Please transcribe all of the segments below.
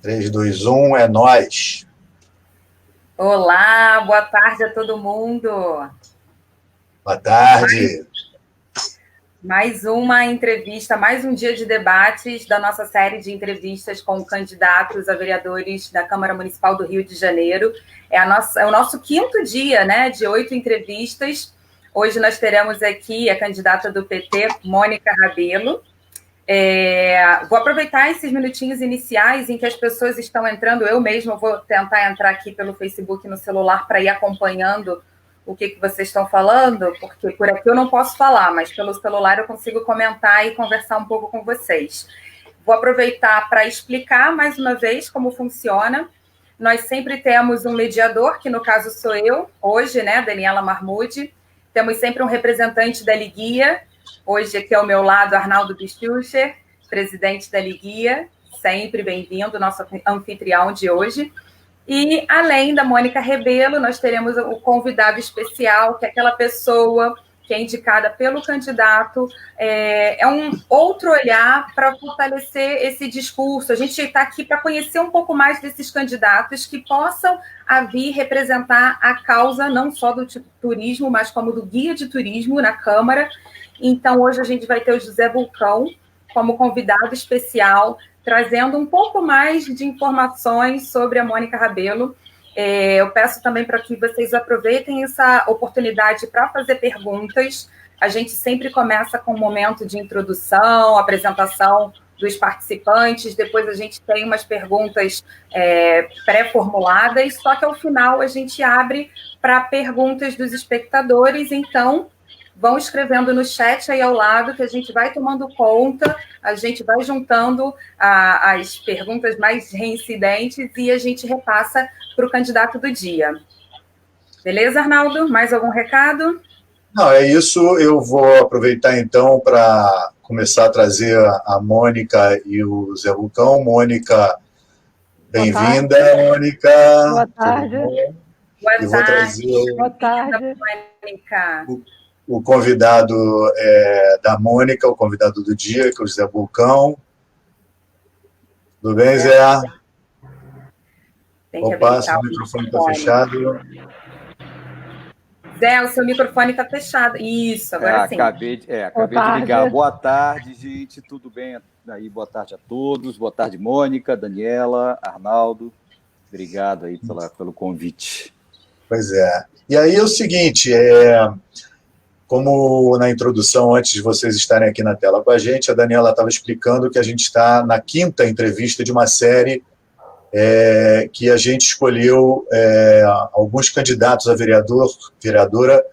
3, 2, 1, é nóis. Olá, boa tarde a todo mundo. Boa tarde. Mais uma entrevista, mais um dia de debates da nossa série de entrevistas com candidatos a vereadores da Câmara Municipal do Rio de Janeiro. É o nosso quinto dia, né, de 8 entrevistas. Hoje nós teremos aqui a candidata do PT, Mônica Rabelo. Vou aproveitar esses minutinhos iniciais em que as pessoas estão entrando. Eu mesma vou tentar entrar aqui pelo Facebook no celular para ir acompanhando o que vocês estão falando, porque por aqui eu não posso falar, mas pelo celular eu consigo comentar e conversar um pouco com vocês. Vou aproveitar para explicar mais uma vez como funciona. Nós sempre temos um mediador, que no caso sou eu, hoje, né, Daniela Marmude. Temos sempre um representante da Liguia. Hoje aqui ao meu lado, Arnaldo Bichucher, presidente da Liguia. Sempre bem-vindo, nosso anfitrião de hoje. E, além da Mônica Rabelo, nós teremos o convidado especial, que é aquela pessoa que é indicada pelo candidato. É um outro olhar para fortalecer esse discurso. A gente está aqui para conhecer um pouco mais desses candidatos que possam vir representar a causa não só do turismo, mas como do guia de turismo na Câmara. Então, hoje a gente vai ter o José Vulcão como convidado especial, trazendo um pouco mais de informações sobre a Mônica Rabelo. Eu peço também para que vocês aproveitem essa oportunidade para fazer perguntas. A gente sempre começa com um momento de introdução, apresentação dos participantes, depois a gente tem umas perguntas pré-formuladas, só que ao final a gente abre para perguntas dos espectadores. Então, vão escrevendo no chat aí ao lado, que a gente vai tomando conta, a gente vai juntando as perguntas mais reincidentes e a gente repassa para o candidato do dia. Beleza, Arnaldo? Mais algum recado? Não, é isso. Eu vou aproveitar, então, para começar a trazer a Mônica e o Zé Vulcão. Mônica, bem-vinda, Mônica. Boa tarde. Boa tarde. Vou trazer Boa tarde. Mônica. O convidado da Mônica, o convidado do dia, que é o Zé Vulcão. Tudo bem, Zé? Opa, seu microfone está fechado. Zé, o seu microfone está fechado. Isso, agora sim. Acabei de ligar. Boa tarde, gente. Tudo bem aí? Boa tarde a todos. Boa tarde, Mônica, Daniela, Arnaldo. Obrigado aí pelo convite. Pois é. E aí é o seguinte, como na introdução, antes de vocês estarem aqui na tela com a gente, a Daniela estava explicando que a gente está na 5ª entrevista de uma série que a gente escolheu alguns candidatos a vereadora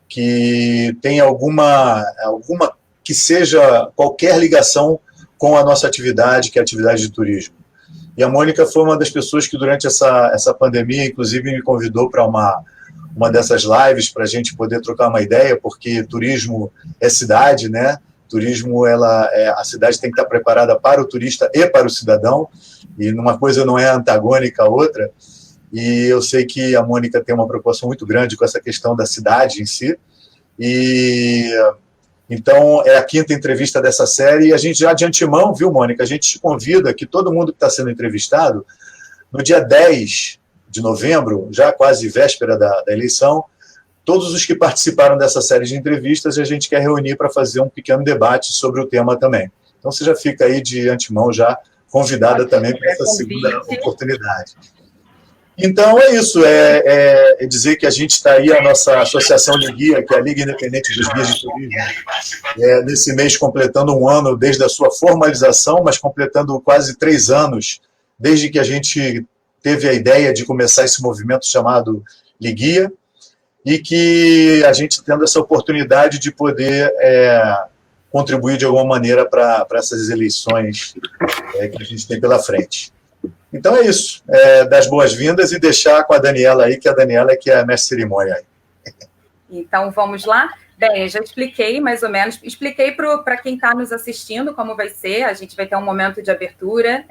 que tem alguma que seja qualquer ligação com a nossa atividade, que é a atividade de turismo. E a Mônica foi uma das pessoas que durante essa pandemia, inclusive, me convidou para uma dessas lives para a gente poder trocar uma ideia, porque turismo é cidade, né? Turismo, a cidade tem que estar preparada para o turista e para o cidadão, e uma coisa não é antagônica à outra. E eu sei que a Mônica tem uma preocupação muito grande com essa questão da cidade em si. E então é a 5ª entrevista dessa série, e a gente já de antemão, viu, Mônica, a gente te convida que todo mundo que está sendo entrevistado, no dia 10 de novembro, já quase véspera da eleição, todos os que participaram dessa série de entrevistas, a gente quer reunir para fazer um pequeno debate sobre o tema também. Então, você já fica aí de antemão já convidada também para essa segunda oportunidade. Então, é isso, é dizer que a gente está aí, a nossa Associação Liguia, que é a Liga Independente dos Guias de Turismo, nesse mês completando um ano desde a sua formalização, mas completando quase 3 anos desde que a gente teve a ideia de começar esse movimento chamado Liguia, e que a gente tendo essa oportunidade de poder contribuir de alguma maneira para essas eleições que a gente tem pela frente. Então é isso, dar as boas-vindas e deixar com a Daniela aí, que a Daniela é que é a mestre cerimônia aí. Então vamos lá? Bem, eu já expliquei mais ou menos, expliquei para quem está nos assistindo como vai ser, a gente vai ter um momento de abertura,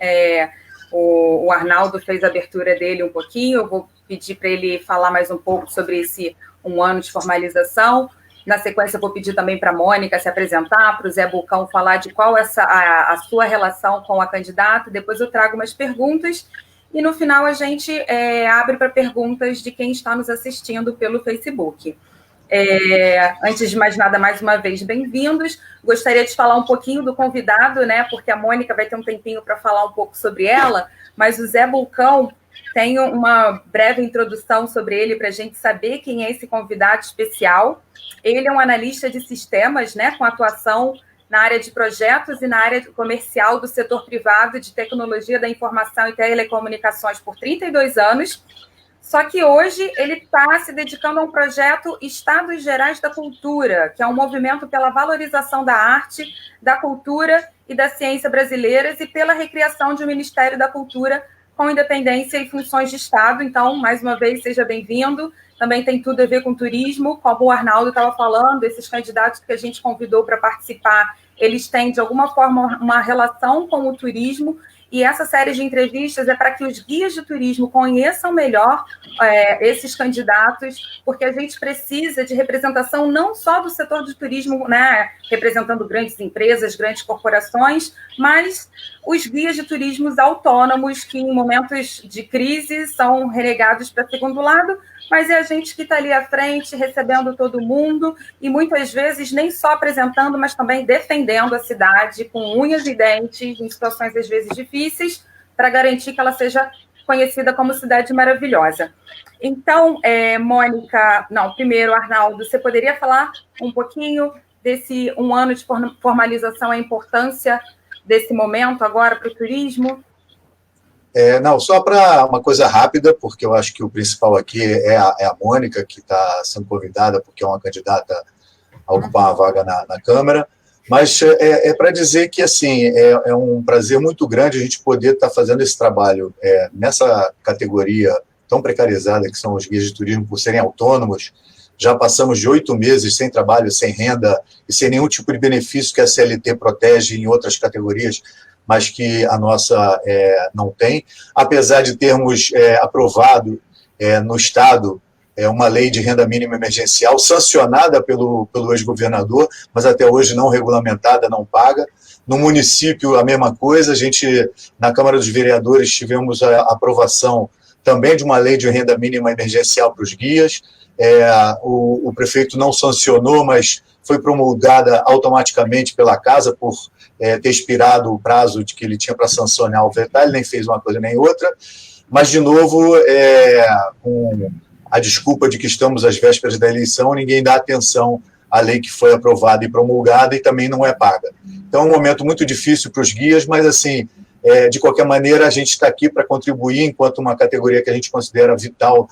o Arnaldo fez a abertura dele um pouquinho, eu vou pedir para ele falar mais um pouco sobre esse 1 ano de formalização. Na sequência, eu vou pedir também para a Mônica se apresentar, para o Zé Bulcão falar de qual é a sua relação com a candidata. Depois eu trago umas perguntas e, no final, a gente abre para perguntas de quem está nos assistindo pelo Facebook. Antes de mais nada, mais uma vez, bem-vindos. Gostaria de falar um pouquinho do convidado, né? Porque a Mônica vai ter um tempinho para falar um pouco sobre ela, mas o Zé Bulcão tem uma breve introdução sobre ele para a gente saber quem é esse convidado especial. Ele é um analista de sistemas, né? Com atuação na área de projetos e na área comercial do setor privado de tecnologia da informação e telecomunicações por 32 anos. Só que hoje ele está se dedicando a um projeto Estados Gerais da Cultura, que é um movimento pela valorização da arte, da cultura e da ciência brasileiras e pela recriação de um Ministério da Cultura com independência e funções de Estado. Então, mais uma vez, seja bem-vindo. Também tem tudo a ver com turismo, como o Arnaldo estava falando, esses candidatos que a gente convidou para participar, eles têm, de alguma forma, uma relação com o turismo. E essa série de entrevistas é para que os guias de turismo conheçam melhor esses candidatos, porque a gente precisa de representação não só do setor de turismo, né, representando grandes empresas, grandes corporações, mas os guias de turismo autônomos que, em momentos de crise, são relegados para segundo lado, mas é a gente que está ali à frente, recebendo todo mundo, e muitas vezes nem só apresentando, mas também defendendo a cidade com unhas e dentes, em situações às vezes difíceis, para garantir que ela seja conhecida como cidade maravilhosa. Então, Mônica, primeiro, Arnaldo, você poderia falar um pouquinho desse 1 ano de formalização, a importância desse momento agora para o turismo? Só para uma coisa rápida, porque eu acho que o principal aqui é a Mônica, que está sendo convidada, porque é uma candidata a ocupar uma vaga na Câmara, mas para dizer que assim, é um prazer muito grande a gente poder estar fazendo esse trabalho nessa categoria tão precarizada que são os guias de turismo, por serem autônomos. Já passamos de 8 meses sem trabalho, sem renda e sem nenhum tipo de benefício que a CLT protege em outras categorias, mas que a nossa não tem, apesar de termos aprovado no Estado uma lei de renda mínima emergencial sancionada pelo ex-governador, mas até hoje não regulamentada, não paga. No município, a mesma coisa. A gente, na Câmara dos Vereadores, tivemos a aprovação também de uma lei de renda mínima emergencial para os guias. O prefeito não sancionou, mas foi promulgada automaticamente pela Casa por ter expirado o prazo de que ele tinha para sancionar o vetar. Ele nem fez uma coisa nem outra. Mas, de novo, com a desculpa de que estamos às vésperas da eleição, ninguém dá atenção à lei que foi aprovada e promulgada e também não é paga. Então, é um momento muito difícil para os guias, mas, assim, de qualquer maneira, a gente está aqui para contribuir enquanto uma categoria que a gente considera vital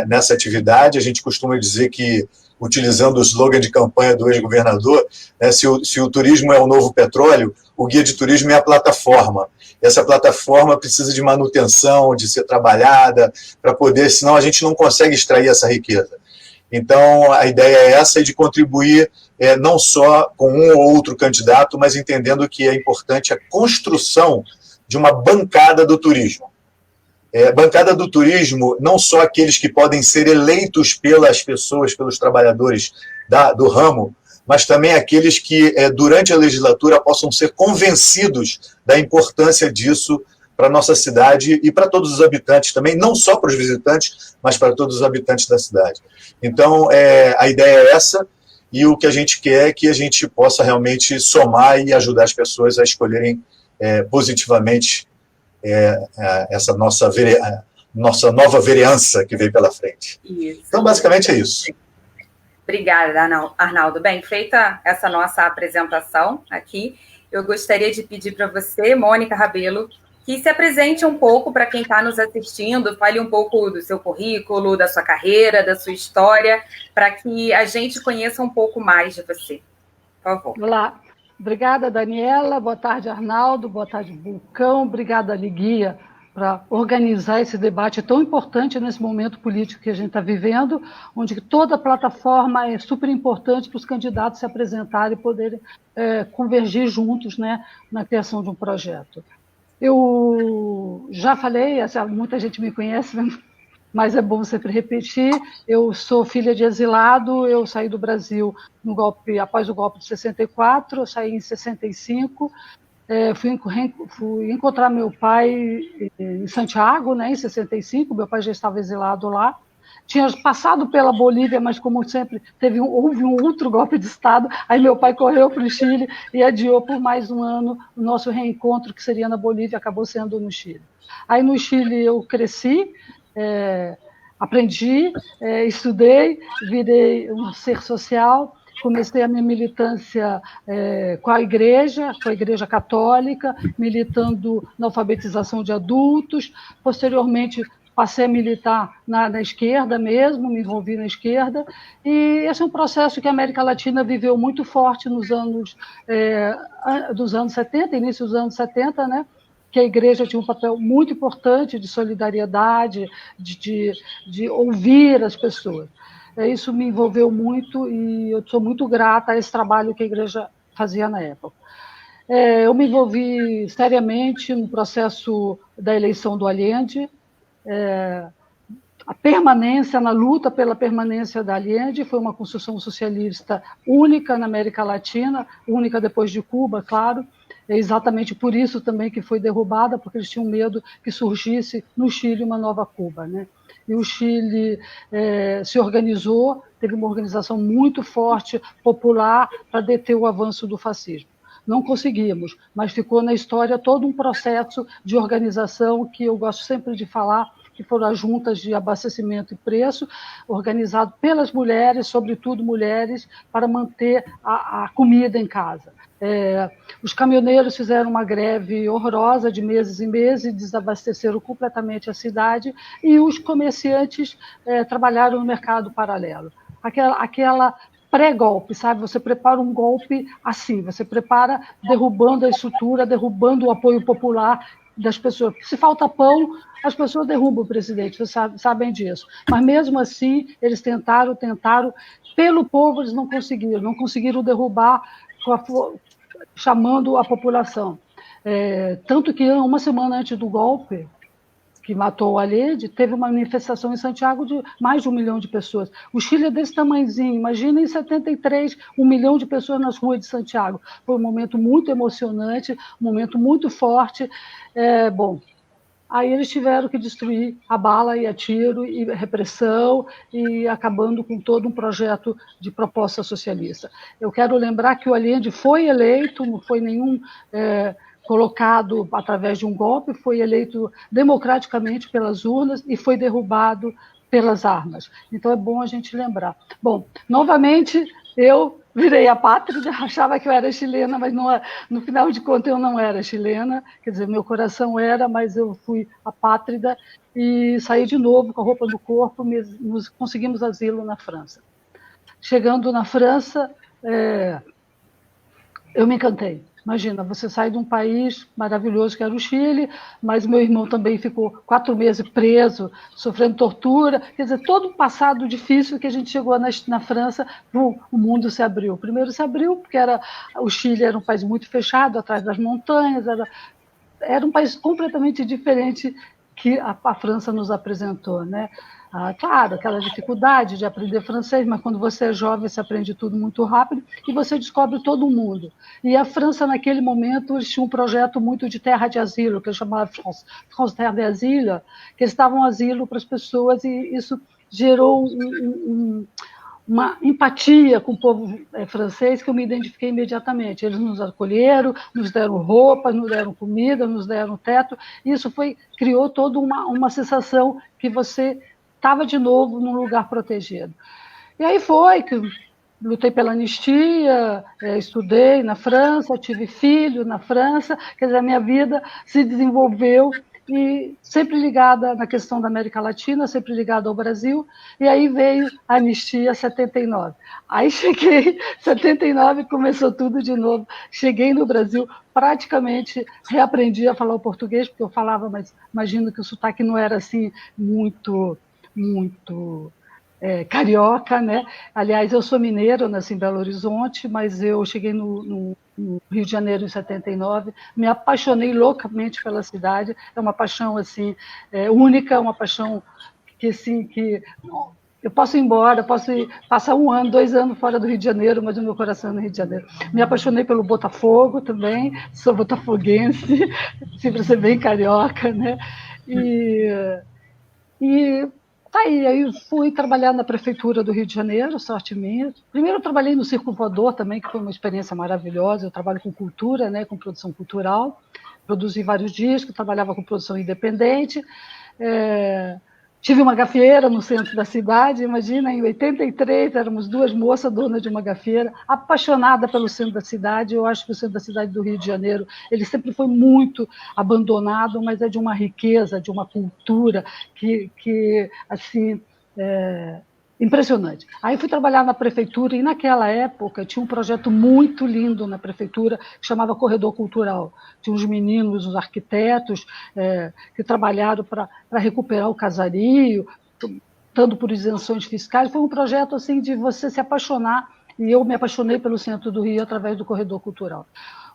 nessa atividade. A gente costuma dizer que, utilizando o slogan de campanha do ex-governador, se o turismo é o novo petróleo, o guia de turismo é a plataforma. Essa plataforma precisa de manutenção, de ser trabalhada, para poder, senão a gente não consegue extrair essa riqueza. Então, a ideia é essa, de contribuir não só com um ou outro candidato, mas entendendo que é importante a construção de uma bancada do turismo. Bancada do turismo, não só aqueles que podem ser eleitos pelas pessoas, pelos trabalhadores do ramo, mas também aqueles que, durante a legislatura, possam ser convencidos da importância disso para a nossa cidade e para todos os habitantes também, não só para os visitantes, mas para todos os habitantes da cidade. Então, a ideia é essa, e o que a gente quer é que a gente possa realmente somar e ajudar as pessoas a escolherem positivamente essa nossa nova vereança que vem pela frente. Isso. Então, basicamente é isso. Obrigada, Arnaldo. Bem, feita essa nossa apresentação aqui, eu gostaria de pedir para você, Mônica Rabelo, que se apresente um pouco para quem está nos assistindo, fale um pouco do seu currículo, da sua carreira, da sua história, para que a gente conheça um pouco mais de você. Por favor. Olá. Obrigada, Daniela. Boa tarde, Arnaldo. Boa tarde, Bulcão. Obrigada, Liguia, para organizar esse debate tão importante nesse momento político que a gente está vivendo, onde toda a plataforma é super importante para os candidatos se apresentarem e poderem convergir juntos, né, na criação de um projeto. Eu já falei, muita gente me conhece, mas é bom sempre repetir. Eu sou filha de exilado, eu saí do Brasil após o golpe de 64, eu saí em 65, fui encontrar meu pai em Santiago, né, em 65, meu pai já estava exilado lá. Tinha passado pela Bolívia, mas como sempre houve um outro golpe de Estado, aí meu pai correu para o Chile e adiou por mais um ano o nosso reencontro, que seria na Bolívia, acabou sendo no Chile. Aí no Chile eu cresci, aprendi, estudei, virei um ser social, comecei a minha militância com a Igreja Católica, militando na alfabetização de adultos, posteriormente passei a militar na esquerda mesmo, me envolvi na esquerda, e esse é um processo que a América Latina viveu muito forte nos anos dos anos 70, início dos anos 70, né? Que a Igreja tinha um papel muito importante de solidariedade, de ouvir as pessoas. Isso me envolveu muito e eu sou muito grata a esse trabalho que a Igreja fazia na época. Eu me envolvi seriamente no processo da eleição do Allende, a permanência, na luta pela permanência da Allende, foi uma construção socialista única na América Latina, única depois de Cuba, claro. É exatamente por isso também que foi derrubada, porque eles tinham medo que surgisse no Chile uma nova Cuba, né? E o Chile se organizou, teve uma organização muito forte, popular, para deter o avanço do fascismo. Não conseguimos, mas ficou na história todo um processo de organização que eu gosto sempre de falar, que foram as juntas de abastecimento e preço, organizado pelas mulheres, sobretudo mulheres, para manter a comida em casa. Os caminhoneiros fizeram uma greve horrorosa de meses em meses, desabasteceram completamente a cidade, e os comerciantes trabalharam no mercado paralelo. Aquela pré-golpe, sabe? Você prepara um golpe assim, você prepara derrubando a estrutura, derrubando o apoio popular das pessoas. Se falta pão, as pessoas derrubam o presidente, vocês sabem disso. Mas mesmo assim, eles tentaram, pelo povo eles não conseguiram derrubar chamando a população. Tanto que uma semana antes do golpe, que matou o Allende, teve uma manifestação em Santiago de mais de 1 milhão de pessoas. O Chile é desse tamanhozinho, imagina em 73, 1 milhão de pessoas nas ruas de Santiago. Foi um momento muito emocionante, um momento muito forte. Bom, aí eles tiveram que destruir a bala e a tiro e repressão, e acabando com todo um projeto de proposta socialista. Eu quero lembrar que o Allende foi eleito, não foi nenhum colocado através de um golpe, foi eleito democraticamente pelas urnas e foi derrubado pelas armas. Então é bom a gente lembrar. Bom, novamente, eu virei apátrida, achava que eu era chilena, mas não, no final de contas eu não era chilena, quer dizer, meu coração era, mas eu fui apátrida e saí de novo com a roupa no corpo, conseguimos asilo na França. Chegando na França, eu me encantei. Imagina, você sai de um país maravilhoso que era o Chile, mas meu irmão também ficou 4 meses preso, sofrendo tortura. Quer dizer, todo um passado difícil que a gente chegou na França, o mundo se abriu. Primeiro se abriu porque o Chile era um país muito fechado, atrás das montanhas, era um país completamente diferente que a França nos apresentou, né? Claro, aquela dificuldade de aprender francês, mas quando você é jovem, você aprende tudo muito rápido e você descobre todo o mundo. E a França, naquele momento, eles tinham um projeto muito de terra de asilo, que eles chamavam France Terre d'Asile, que eles davam asilo para as pessoas, e isso gerou uma empatia com o povo francês que eu me identifiquei imediatamente. Eles nos acolheram, nos deram roupa, nos deram comida, nos deram teto. Isso criou toda uma sensação que você estava de novo num lugar protegido. E aí foi que lutei pela anistia, estudei na França, tive filho na França, quer dizer, a minha vida se desenvolveu e sempre ligada na questão da América Latina, sempre ligada ao Brasil, e aí veio a anistia 79. Aí cheguei, 79 começou tudo de novo, cheguei no Brasil, praticamente reaprendi a falar o português, porque eu falava, mas imagino que o sotaque não era assim muito carioca, né? Aliás, eu sou mineira, nasci em Belo Horizonte, mas eu cheguei no Rio de Janeiro em 79, me apaixonei loucamente pela cidade, é uma paixão assim única, uma paixão eu posso ir embora, posso passar 1 ano, 2 anos fora do Rio de Janeiro, mas o meu coração é no Rio de Janeiro. Me apaixonei pelo Botafogo também, sou botafoguense, sempre ser bem carioca, né? E tá aí fui trabalhar na Prefeitura do Rio de Janeiro, sorte minha. Primeiro eu trabalhei no Circo Voador também, que foi uma experiência maravilhosa. Eu trabalho com cultura, né, com produção cultural. Produzi vários discos, trabalhava com produção independente. Tive uma gafieira no centro da cidade, imagina, em 83, éramos 2 moças donas de uma gafieira, apaixonada pelo centro da cidade. Eu acho que o centro da cidade do Rio de Janeiro, ele sempre foi muito abandonado, mas é de uma riqueza, de uma cultura que assim, impressionante. Aí fui trabalhar na prefeitura e naquela época tinha um projeto muito lindo na prefeitura que chamava Corredor Cultural. Tinha uns meninos, uns arquitetos que trabalharam para recuperar o casario, dando por isenções fiscais. Foi um projeto assim de você se apaixonar, e eu me apaixonei pelo centro do Rio através do Corredor Cultural.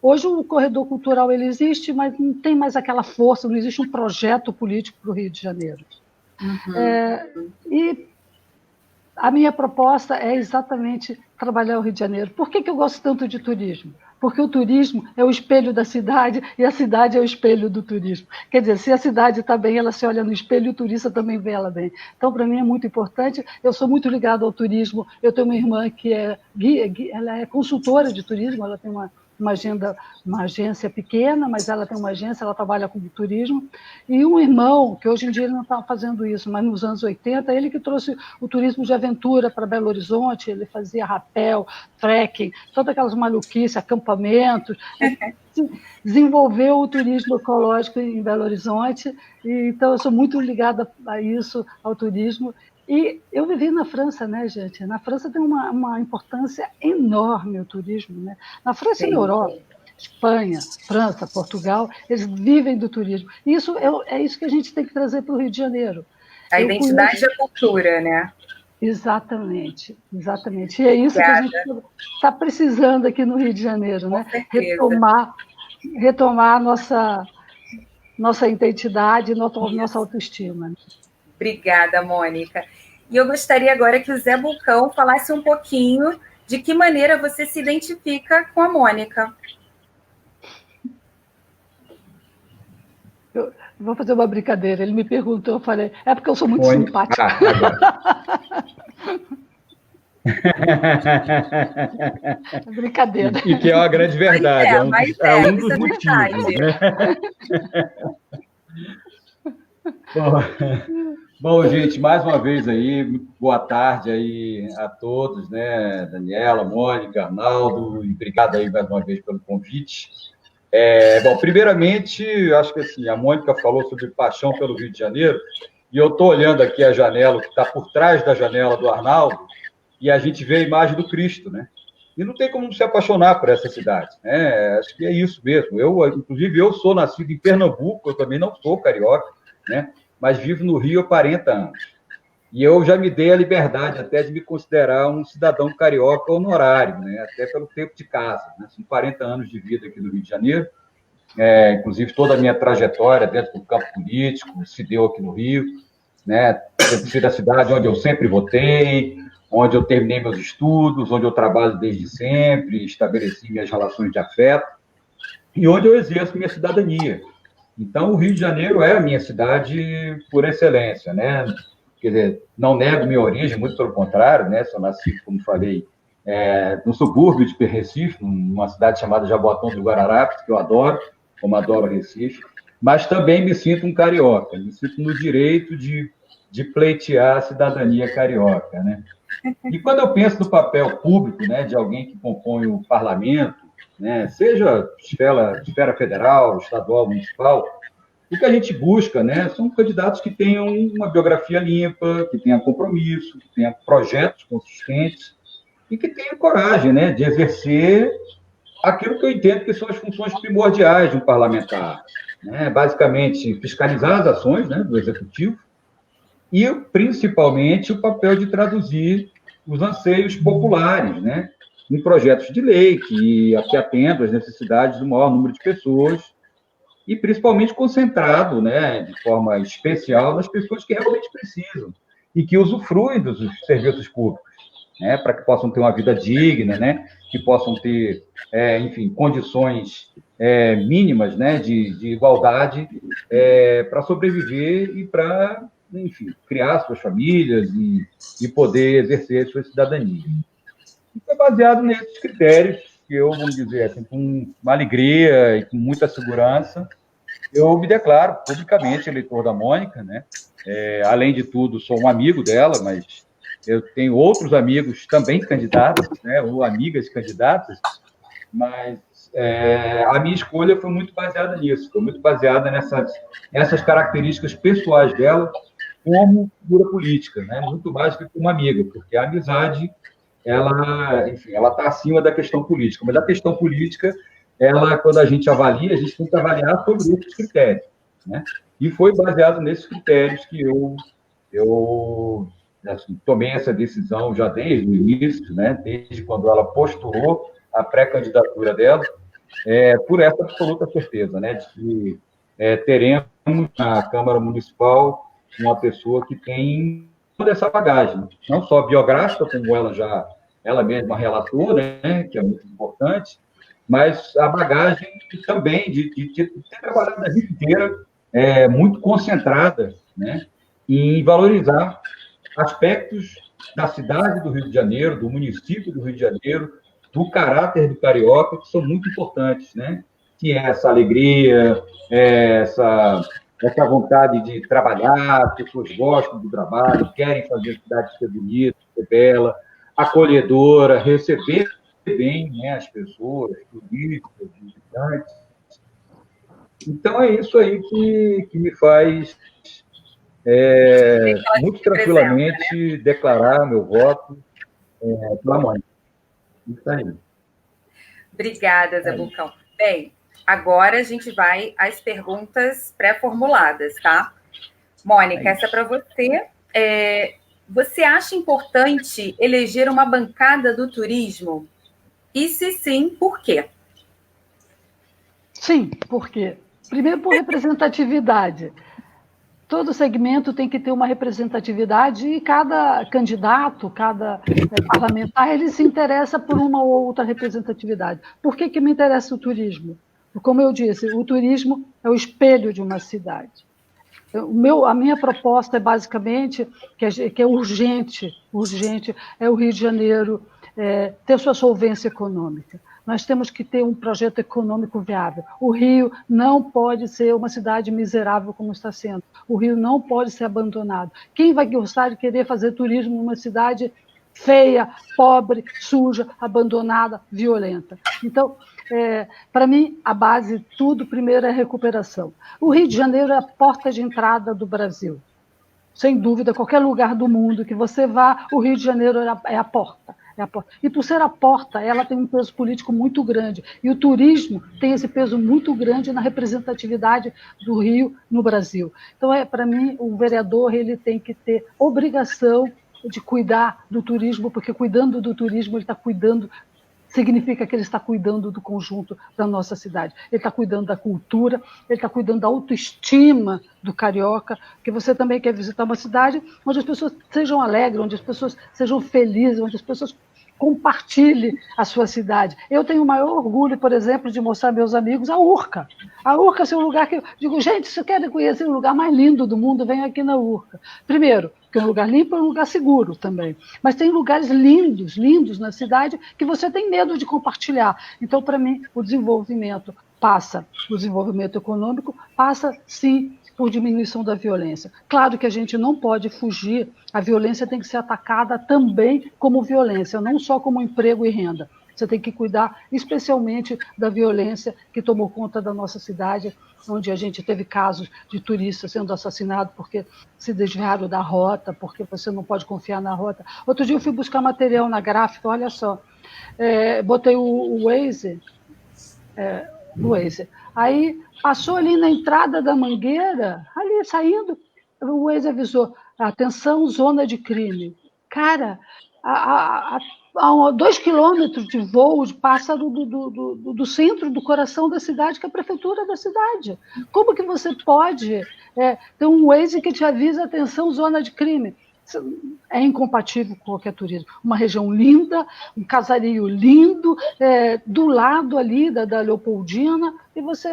Hoje o Corredor Cultural ele existe, mas não tem mais aquela força, não existe um projeto político para o Rio de Janeiro. E a minha proposta é exatamente trabalhar o Rio de Janeiro. Por que eu gosto tanto de turismo? Porque o turismo é o espelho da cidade e a cidade é o espelho do turismo. Quer dizer, se a cidade está bem, ela se olha no espelho e o turista também vê ela bem. Então, para mim, é muito importante. Eu sou muito ligada ao turismo. Eu tenho uma irmã que é guia, ela é consultora de turismo, ela tem uma agência pequena, mas ela tem uma agência, ela trabalha com turismo, e um irmão, que hoje em dia ele não está fazendo isso, mas nos anos 80, ele que trouxe o turismo de aventura para Belo Horizonte, ele fazia rapel, trekking, todas aquelas maluquices, acampamentos, desenvolveu o turismo ecológico em Belo Horizonte, e, então eu sou muito ligada a isso, ao turismo. E eu vivi na França, né, gente? Na França tem uma importância enorme o turismo, né? Na França e na Europa, Espanha, França, Portugal, eles vivem do turismo. E isso é isso que a gente tem que trazer para o Rio de Janeiro. A identidade e a cultura, né? Exatamente, exatamente. E é isso que a gente está precisando aqui no Rio de Janeiro, né? Retomar nossa identidade, nossa autoestima. Obrigada, Mônica. E eu gostaria agora que o Zé Bulcão falasse um pouquinho de que maneira você se identifica com a Mônica. Eu vou fazer uma brincadeira. Ele me perguntou, eu falei, é porque eu sou muito simpática. Brincadeira. E que é uma grande verdade. É um dos motivos. Né? Bom, gente, mais uma vez aí, boa tarde aí a todos, né? Daniela, Mônica, Arnaldo, e obrigado aí mais uma vez pelo convite. Bom, primeiramente, acho que assim, a Mônica falou sobre paixão pelo Rio de Janeiro, e eu estou olhando aqui a janela, que está por trás da janela do Arnaldo, e a gente vê a imagem do Cristo, né? E não tem como se apaixonar por essa cidade, né? Acho que é isso mesmo. Inclusive, eu sou nascido em Pernambuco, eu também não sou carioca, né? Mas vivo no Rio há 40 anos. E eu já me dei a liberdade até de me considerar um cidadão carioca honorário, né? Até pelo tempo de casa. Né? São 40 anos de vida aqui no Rio de Janeiro. Inclusive, toda a minha trajetória dentro do campo político se deu aqui no Rio. Né? Eu fui da cidade onde eu sempre votei, onde eu terminei meus estudos, onde eu trabalho desde sempre, estabeleci minhas relações de afeto, e onde eu exerço minha cidadania. Então, o Rio de Janeiro é a minha cidade por excelência, né? Quer dizer, não nego minha origem, muito pelo contrário, né? Sou nascido, como falei, no subúrbio de Recife, numa cidade chamada Jaboatão do Guararapes, que eu adoro, como adoro Recife, mas também me sinto um carioca, me sinto no direito de pleitear a cidadania carioca, né? E quando eu penso no papel público, né, de alguém que compõe o parlamento, né, seja esfera federal, estadual, municipal, o que a gente busca, né, são candidatos que tenham uma biografia limpa, que tenham compromisso, que tenham projetos consistentes e que tenham coragem, né, de exercer aquilo que eu entendo que são as funções primordiais de um parlamentar, né, basicamente fiscalizar as ações, né, do executivo e, principalmente, o papel de traduzir os anseios populares, né, em projetos de lei que atendam às necessidades do maior número de pessoas e principalmente concentrado, né, de forma especial nas pessoas que realmente precisam e que usufruem dos serviços públicos, né, para que possam ter uma vida digna, né, que possam ter, enfim, condições mínimas, né, de igualdade para sobreviver e para, enfim, criar suas famílias e poder exercer a sua cidadania. Isso é baseado nesses critérios que eu, vamos dizer assim, com uma alegria e com muita segurança, eu me declaro publicamente eleitor da Mônica, né? Além de tudo, sou um amigo dela, mas eu tenho outros amigos também candidatos, né? Ou amigas candidatas, mas a minha escolha foi muito baseada nisso, foi muito baseada nessas características pessoais dela como figura política, né? Muito mais do que uma amiga, porque a amizade enfim, ela está acima da questão política, mas a questão política, quando a gente avalia, a gente tem que avaliar sobre esses critérios, né? E foi baseado nesses critérios que eu assim, tomei essa decisão já desde o início, né? Desde quando ela postulou a pré-candidatura dela, por essa absoluta certeza, né? De que teremos na Câmara Municipal uma pessoa que tem toda essa bagagem, não só biográfica, como ela mesma relatou, né, que é muito importante, mas a bagagem também de ter trabalhado a vida inteira muito concentrada, né, em valorizar aspectos da cidade do Rio de Janeiro, do município do Rio de Janeiro, do caráter do carioca, que são muito importantes, né, que é essa alegria, essa vontade de trabalhar, as pessoas gostam do trabalho, querem fazer a cidade ser bonita, ser bela, acolhedora, receber bem, né, as pessoas, turistas, visitantes. Então, é isso aí que me faz muito tranquilamente declarar meu voto pela Mônica. Isso aí. Obrigada, Zé Vulcão. Bem, agora a gente vai às perguntas pré-formuladas, tá? Mônica, essa é para você. Você acha importante eleger uma bancada do turismo? E se sim, por quê? Sim, por quê? Primeiro, por representatividade. Todo segmento tem que ter uma representatividade e cada candidato, cada parlamentar, ele se interessa por uma ou outra representatividade. Por que me interessa o turismo? Como eu disse, o turismo é o espelho de uma cidade. A minha proposta é basicamente que é urgente é o Rio de Janeiro ter sua solvência econômica. Nós temos que ter um projeto econômico viável. O Rio não pode ser uma cidade miserável como está sendo. O Rio não pode ser abandonado. Quem vai gostar de querer fazer turismo numa cidade feia, pobre, suja, abandonada, violenta? Então, para mim, a base de tudo, primeiro, é a recuperação. O Rio de Janeiro é a porta de entrada do Brasil. Sem dúvida, qualquer lugar do mundo que você vá, o Rio de Janeiro é a porta. E por ser a porta, ela tem um peso político muito grande. E o turismo tem esse peso muito grande na representatividade do Rio no Brasil. Então, para mim, o vereador ele tem que ter obrigação de cuidar do turismo, porque cuidando do turismo, ele está cuidando, significa que ele está cuidando do conjunto da nossa cidade. Ele está cuidando da cultura, ele está cuidando da autoestima do carioca, porque você também quer visitar uma cidade onde as pessoas sejam alegres, onde as pessoas sejam felizes, onde as pessoas compartilhem a sua cidade. Eu tenho o maior orgulho, por exemplo, de mostrar aos meus amigos a Urca. A Urca é um lugar que eu digo, gente, se querem conhecer o lugar mais lindo do mundo, venham aqui na Urca. Primeiro, porque é um lugar limpo e um lugar seguro também. Mas tem lugares lindos, lindos na cidade, que você tem medo de compartilhar. Então, para mim, o desenvolvimento econômico passa, sim, por diminuição da violência. Claro que a gente não pode fugir, a violência tem que ser atacada também como violência, não só como emprego e renda. Você tem que cuidar especialmente da violência que tomou conta da nossa cidade, onde a gente teve casos de turistas sendo assassinados porque se desviaram da rota, porque você não pode confiar na rota. Outro dia eu fui buscar material na gráfica, olha só, botei o Waze, aí passou ali na entrada da Mangueira, ali saindo, o Waze avisou, atenção, zona de crime. Cara, a 2 quilômetros de voo passa do centro, do coração da cidade, que é a prefeitura da cidade. Como que você pode ter um Waze que te avisa, atenção, zona de crime? É incompatível com qualquer turismo. Uma região linda, um casario lindo, do lado ali da Leopoldina, e você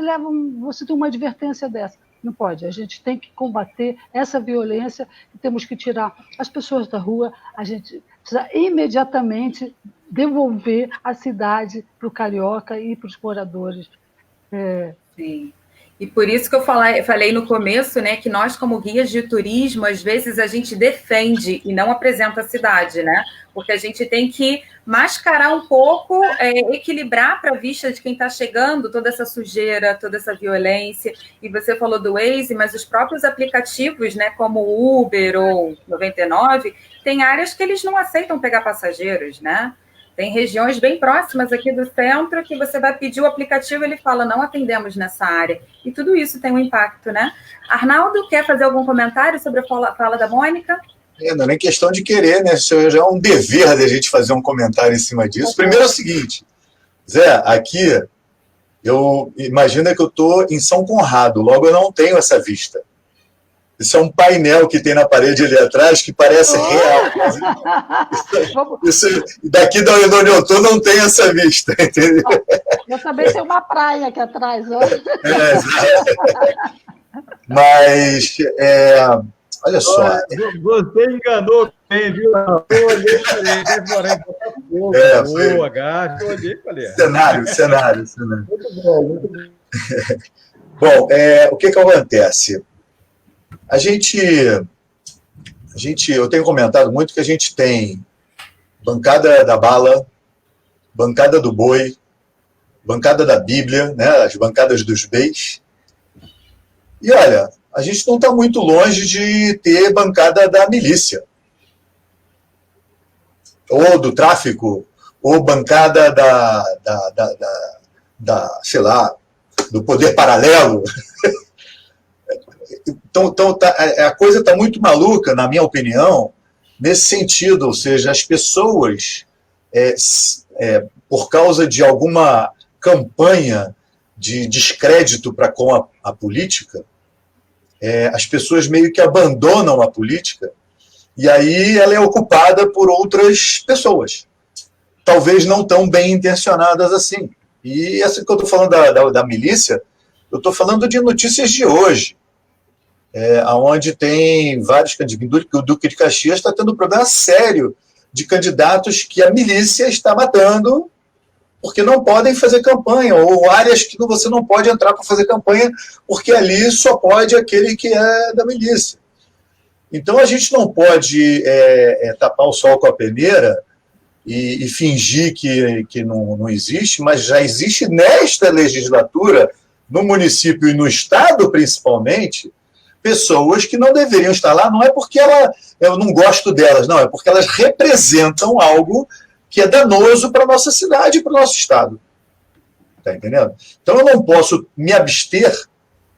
tem uma advertência dessa. Não pode. A gente tem que combater essa violência, temos que tirar as pessoas da rua, a gente precisa imediatamente devolver a cidade para o carioca e para os moradores. Sim. E por isso que eu falei no começo, né, que nós, como guias de turismo, às vezes a gente defende e não apresenta a cidade, né? Porque a gente tem que mascarar um pouco, equilibrar para a vista de quem está chegando toda essa sujeira, toda essa violência. E você falou do Waze, mas os próprios aplicativos, né, como o Uber ou 99, tem áreas que eles não aceitam pegar passageiros, né? Tem regiões bem próximas aqui do centro que você vai pedir o aplicativo e ele fala, não atendemos nessa área. E tudo isso tem um impacto, né? Arnaldo, quer fazer algum comentário sobre a fala da Mônica? Não é nem questão de querer, né? Isso já é um dever da gente fazer um comentário em cima disso. Primeiro é o seguinte, Zé, aqui, imagina que eu estou em São Conrado, logo eu não tenho essa vista. Isso é um painel que tem na parede ali atrás que parece real. Isso, daqui da onde eu estou não tem essa vista, entendeu? Eu também tenho uma praia aqui atrás. Mas, olha só. Você enganou bem, viu? Eu olhei e falei, boa, gato, eu olhei e falei. Cenário. Muito bom. Bom, o que acontece? Eu tenho comentado muito que a gente tem bancada da bala, bancada do boi, bancada da Bíblia, né, as bancadas dos beis. E olha, a gente não está muito longe de ter bancada da milícia, ou do tráfico, ou bancada sei lá, do poder paralelo. Então a coisa está muito maluca, na minha opinião, nesse sentido, ou seja, as pessoas, por causa de alguma campanha de descrédito para com a política, as pessoas meio que abandonam a política e aí ela é ocupada por outras pessoas, talvez não tão bem intencionadas assim. E essa que eu estou falando da milícia, eu estou falando de notícias de hoje, onde tem vários candidatos. O Duque de Caxias está tendo um problema sério de candidatos que a milícia está matando porque não podem fazer campanha, ou áreas que você não pode entrar para fazer campanha, porque ali só pode aquele que é da milícia. Então a gente não pode tapar o sol com a peneira e fingir que não existe, mas já existe nesta legislatura, no município e no estado principalmente, pessoas que não deveriam estar lá, não é porque eu não gosto delas, não, é porque elas representam algo que é danoso para a nossa cidade e para o nosso estado. Está entendendo? Então eu não posso me abster,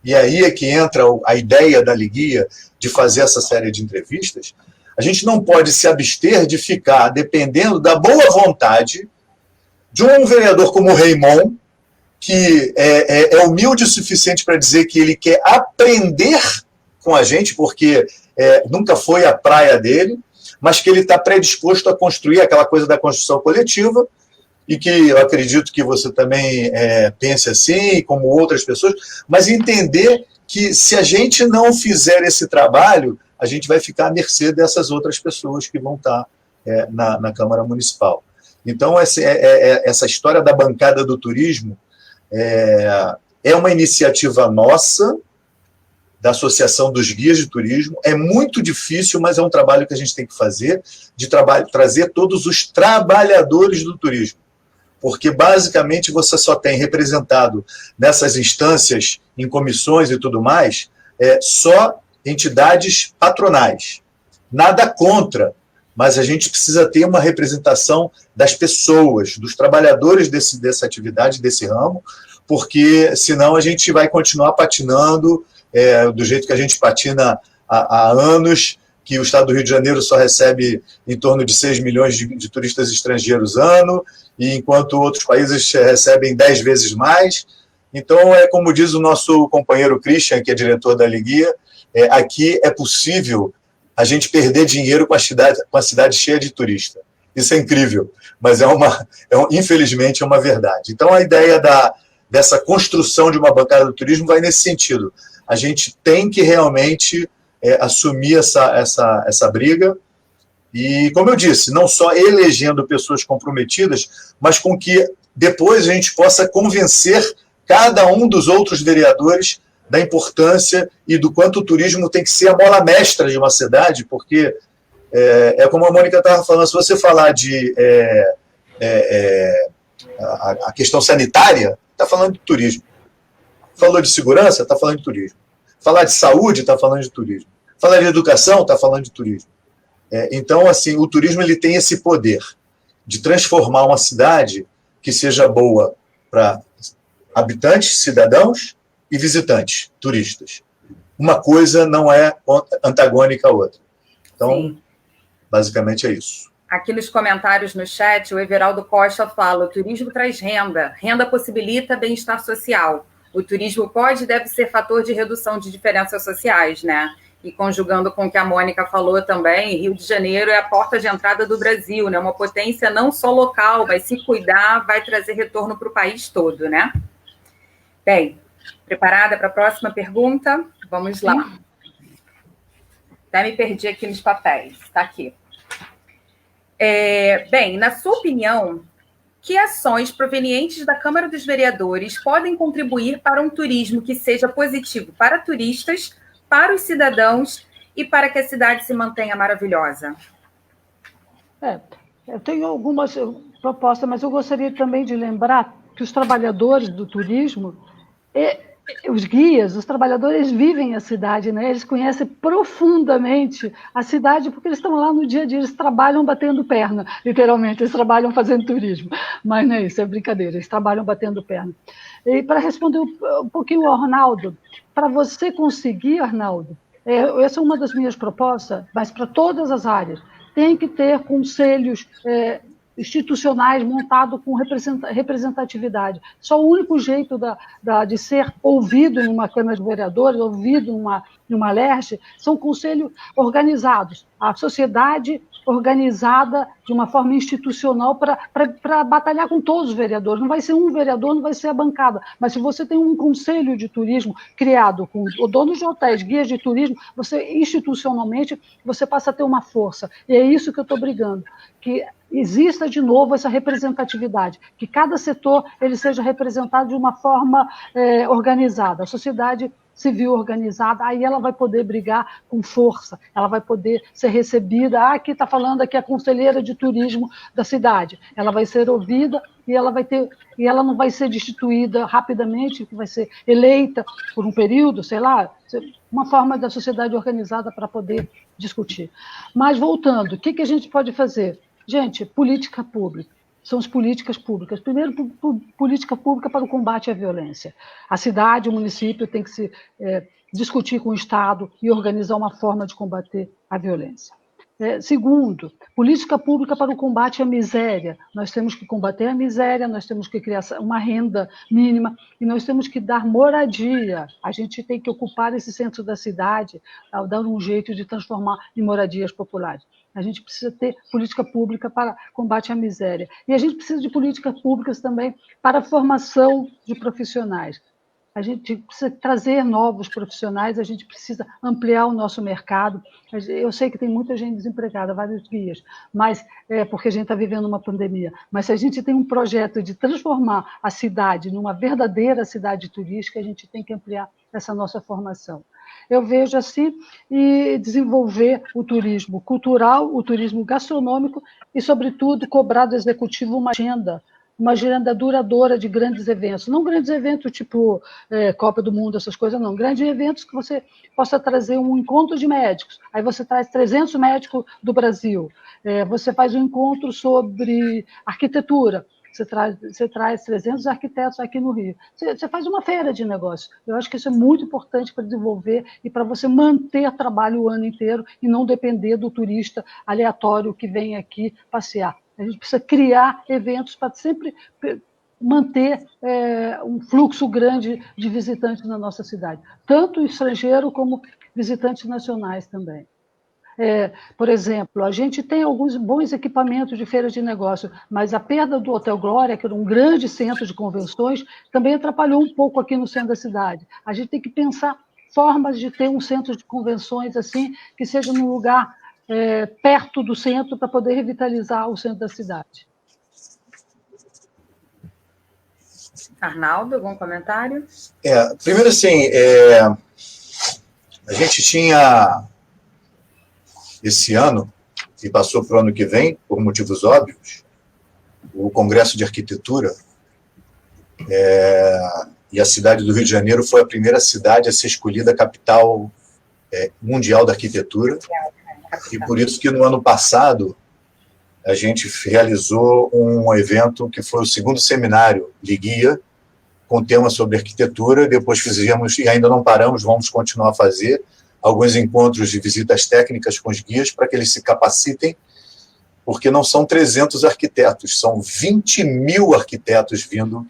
e aí é que entra a ideia da Liguia de fazer essa série de entrevistas. A gente não pode se abster de ficar dependendo da boa vontade de um vereador como o Raimon, que é humilde o suficiente para dizer que ele quer aprender com a gente, porque nunca foi a praia dele, mas que ele está predisposto a construir aquela coisa da construção coletiva, e que eu acredito que você também pense assim, como outras pessoas, mas entender que se a gente não fizer esse trabalho, a gente vai ficar à mercê dessas outras pessoas que vão estar na Câmara Municipal. Então, essa história da bancada do turismo é uma iniciativa nossa, da Associação dos Guias de Turismo. É muito difícil, mas é um trabalho que a gente tem que fazer, de trazer todos os trabalhadores do turismo. Porque, basicamente, você só tem representado nessas instâncias, em comissões e tudo mais, só entidades patronais. Nada contra, mas a gente precisa ter uma representação das pessoas, dos trabalhadores dessa atividade, desse ramo, porque senão a gente vai continuar patinando do jeito que a gente patina há anos, que o estado do Rio de Janeiro só recebe em torno de 6 milhões de turistas estrangeiros ano, e enquanto outros países recebem 10 vezes mais. Então, como diz o nosso companheiro Christian, que é diretor da Liguia, aqui é possível a gente perder dinheiro com a cidade cheia de turista. Isso é incrível, mas infelizmente é uma verdade. Então, a ideia dessa construção de uma bancada do turismo vai nesse sentido. A gente tem que realmente assumir essa briga e, como eu disse, não só elegendo pessoas comprometidas, mas com que depois a gente possa convencer cada um dos outros vereadores da importância e do quanto o turismo tem que ser a mola mestra de uma cidade, porque como a Mônica estava falando, se você falar de a questão sanitária, está falando de turismo. Falou de segurança, está falando de turismo. Falar de saúde, está falando de turismo. Falar de educação, está falando de turismo. Então, assim, o turismo ele tem esse poder de transformar uma cidade que seja boa para habitantes, cidadãos e visitantes, turistas. Uma coisa não é antagônica à outra. Então, sim, basicamente é isso. Aqui nos comentários no chat, o Everaldo Costa fala: o turismo traz renda, renda possibilita bem-estar social. O turismo pode e deve ser fator de redução de diferenças sociais, né? E conjugando com o que a Mônica falou também, Rio de Janeiro é a porta de entrada do Brasil, né? Uma potência não só local, vai se cuidar, vai trazer retorno para o país todo, né? Bem, preparada para a próxima pergunta? Vamos lá. Até me perdi aqui nos papéis. Está aqui. Bem, na sua opinião, que ações provenientes da Câmara dos Vereadores podem contribuir para um turismo que seja positivo para turistas, para os cidadãos e para que a cidade se mantenha maravilhosa? Eu tenho algumas propostas, mas eu gostaria também de lembrar que os trabalhadores do turismo, os guias, os trabalhadores vivem a cidade, né? Eles conhecem profundamente a cidade porque eles estão lá no dia a dia, eles trabalham batendo perna, literalmente, eles trabalham fazendo turismo. Mas não é isso, é brincadeira, eles trabalham batendo perna. E para responder um pouquinho ao Arnaldo, para você conseguir, Arnaldo, essa é uma das minhas propostas, mas para todas as áreas, tem que ter conselhos institucionais montados com representatividade. Só o único jeito de ser ouvido em uma Câmara de Vereadores, ouvido em uma LERJ, são conselhos organizados. A sociedade organizada de uma forma institucional para batalhar com todos os vereadores. Não vai ser um vereador, não vai ser a bancada, mas se você tem um conselho de turismo criado com donos de hotéis, guias de turismo, você institucionalmente você passa a ter uma força. E é isso que eu estou brigando, que exista de novo essa representatividade, que cada setor ele seja representado de uma forma organizada. A sociedade civil organizada, aí ela vai poder brigar com força, ela vai poder ser recebida. Aqui está falando aqui a conselheira de turismo da cidade, ela vai ser ouvida e ela não vai ser destituída rapidamente, vai ser eleita por um período, sei lá, uma forma da sociedade organizada para poder discutir. Mas voltando, o que a gente pode fazer? Gente, política pública. São as políticas públicas. Primeiro, política pública para o combate à violência. A cidade, o município tem que se discutir com o Estado e organizar uma forma de combater a violência. Segundo, política pública para o combate à miséria. Nós temos que combater a miséria, nós temos que criar uma renda mínima e nós temos que dar moradia. A gente tem que ocupar esse centro da cidade, dar um jeito de transformar em moradias populares. A gente precisa ter política pública para combate à miséria. E a gente precisa de políticas públicas também para a formação de profissionais. A gente precisa trazer novos profissionais, a gente precisa ampliar o nosso mercado. Eu sei que tem muita gente desempregada, vários guias, mas porque a gente está vivendo uma pandemia. Mas se a gente tem um projeto de transformar a cidade numa verdadeira cidade turística, a gente tem que ampliar essa nossa formação. Eu vejo assim, e desenvolver o turismo cultural, o turismo gastronômico e, sobretudo, cobrar do executivo uma agenda duradoura de grandes eventos. Não grandes eventos tipo Copa do Mundo, essas coisas, não. Grandes eventos que você possa trazer um encontro de médicos. Aí você traz 300 médicos do Brasil. Você faz um encontro sobre arquitetura. você traz 300 arquitetos aqui no Rio. Você faz uma feira de negócios. Eu acho que isso é muito importante para desenvolver e para você manter trabalho o ano inteiro e não depender do turista aleatório que vem aqui passear. A gente precisa criar eventos para sempre manter um fluxo grande de visitantes na nossa cidade, tanto estrangeiro como visitantes nacionais também. Por exemplo, a gente tem alguns bons equipamentos de feira de negócio, mas a perda do Hotel Glória, que era um grande centro de convenções, também atrapalhou um pouco aqui no centro da cidade. A gente tem que pensar formas de ter um centro de convenções assim, que seja num lugar perto do centro para poder revitalizar o centro da cidade. Arnaldo, algum comentário? Primeiro, assim, a gente tinha esse ano, e passou para o ano que vem, por motivos óbvios, o Congresso de Arquitetura, e a cidade do Rio de Janeiro foi a primeira cidade a ser escolhida capital mundial da arquitetura, e por isso que no ano passado a gente realizou um evento que foi o segundo seminário Liguia, com tema sobre arquitetura. Depois fizemos, e ainda não paramos, vamos continuar a fazer, alguns encontros de visitas técnicas com os guias para que eles se capacitem, porque não são 300 arquitetos, são 20 mil arquitetos vindo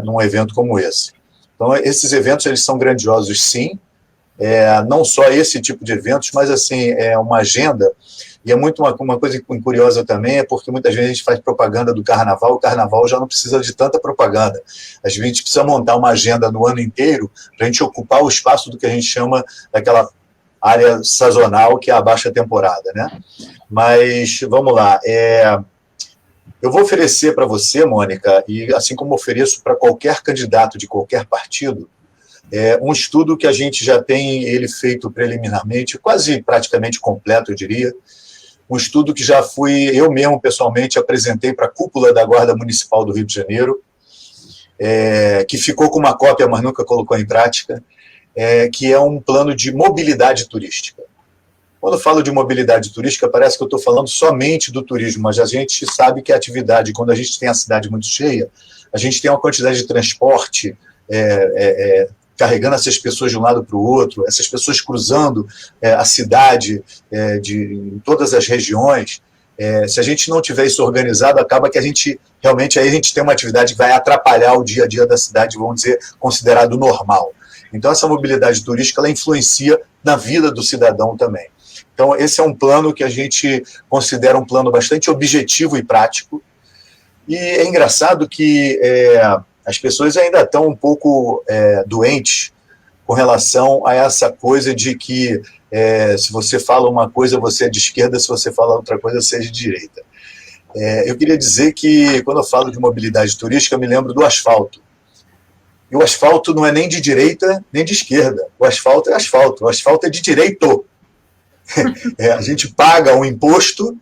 num evento como esse. Então, esses eventos eles são grandiosos, sim, não só esse tipo de eventos, mas assim, uma agenda, e é muito uma coisa curiosa também, é porque muitas vezes a gente faz propaganda do carnaval, o carnaval já não precisa de tanta propaganda. A gente precisa montar uma agenda no ano inteiro para a gente ocupar o espaço do que a gente chama daquela área sazonal, que é a baixa temporada, né? Mas, vamos lá, eu vou oferecer para você, Mônica, e assim como ofereço para qualquer candidato de qualquer partido, um estudo que a gente já tem ele feito preliminarmente, quase praticamente completo, eu diria, um estudo que já eu mesmo pessoalmente apresentei para a cúpula da Guarda Municipal do Rio de Janeiro, que ficou com uma cópia, mas nunca colocou em prática, que é um plano de mobilidade turística. Quando eu falo de mobilidade turística, parece que eu estou falando somente do turismo, mas a gente sabe que a atividade, quando a gente tem a cidade muito cheia, a gente tem uma quantidade de transporte carregando essas pessoas de um lado para o outro, essas pessoas cruzando a cidade em todas as regiões. Se a gente não tiver isso organizado, acaba que a gente realmente aí a gente tem uma atividade que vai atrapalhar o dia a dia da cidade, vamos dizer, considerado normal. Então, essa mobilidade turística ela influencia na vida do cidadão também. Então, esse é um plano que a gente considera um plano bastante objetivo e prático. E é engraçado que as pessoas ainda estão um pouco doentes com relação a essa coisa de que se você fala uma coisa, você é de esquerda, se você fala outra coisa, você é de direita. Eu queria dizer que, quando eu falo de mobilidade turística, eu me lembro do asfalto. E o asfalto não é nem de direita, nem de esquerda. O asfalto é asfalto. O asfalto é de direito. A gente paga um imposto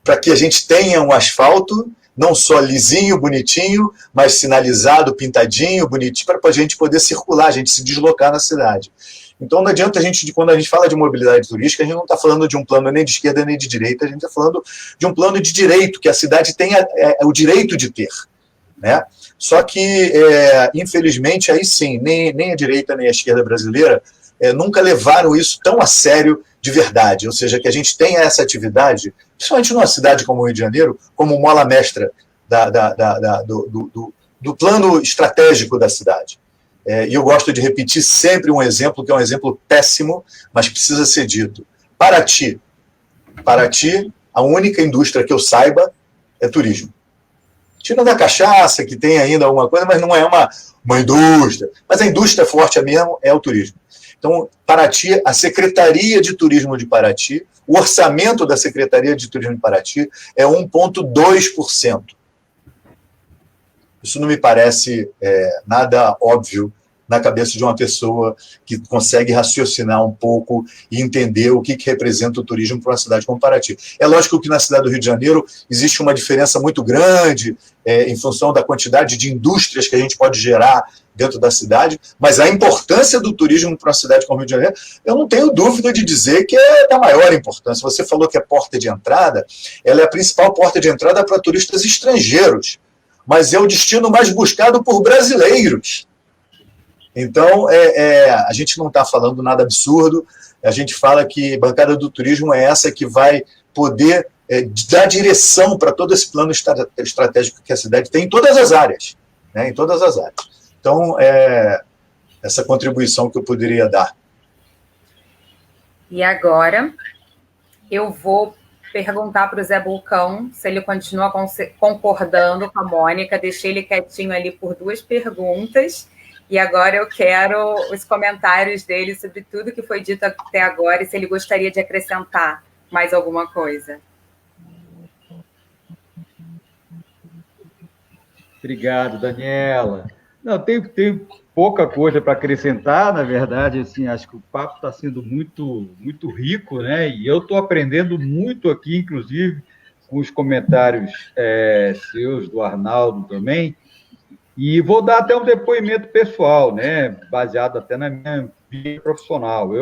para que a gente tenha um asfalto não só lisinho, bonitinho, mas sinalizado, pintadinho, bonitinho, para a gente poder circular, a gente se deslocar na cidade. Então não adianta quando a gente fala de mobilidade turística, a gente não está falando de um plano nem de esquerda nem de direita, a gente está falando de um plano de direito, que a cidade tenha o direito de ter, né? Só que, infelizmente, aí sim, nem a direita nem a esquerda brasileira nunca levaram isso tão a sério de verdade, ou seja, que a gente tenha essa atividade, principalmente numa cidade como o Rio de Janeiro, como mola mestra do plano estratégico da cidade. E eu gosto de repetir sempre um exemplo, que é um exemplo péssimo, mas precisa ser dito. Paraty, a única indústria que eu saiba é turismo. Tirando a cachaça, que tem ainda alguma coisa, mas não é uma indústria. Mas a indústria forte mesmo é o turismo. Então, Paraty, a Secretaria de Turismo de Paraty, o orçamento da Secretaria de Turismo de Paraty é 1,2%. Isso não me parece nada óbvio na cabeça de uma pessoa que consegue raciocinar um pouco e entender o que representa o turismo para uma cidade como Paraty. É lógico que na cidade do Rio de Janeiro existe uma diferença muito grande em função da quantidade de indústrias que a gente pode gerar dentro da cidade, mas a importância do turismo para uma cidade como o Rio de Janeiro, eu não tenho dúvida de dizer que é da maior importância. Você falou que é porta de entrada, ela é a principal porta de entrada para turistas estrangeiros. mas é o destino mais buscado por brasileiros. Então, a gente não está falando nada absurdo, a gente fala que a bancada do turismo é essa que vai poder dar direção para todo esse plano estratégico que a cidade tem em todas as áreas, né? Em todas as áreas. Então, essa contribuição que eu poderia dar. E agora, eu vou perguntar para o Zé Bulcão se ele continua concordando com a Mônica. Deixei ele quietinho ali por 2 perguntas. E agora eu quero os comentários dele sobre tudo que foi dito até agora e se ele gostaria de acrescentar mais alguma coisa. Obrigado, Daniela. Não, tem pouca coisa para acrescentar, na verdade, assim, acho que o papo está sendo muito, muito rico, né? E eu estou aprendendo muito aqui, inclusive, com os comentários seus, do Arnaldo também, e vou dar até um depoimento pessoal, né? Baseado até na minha vida profissional.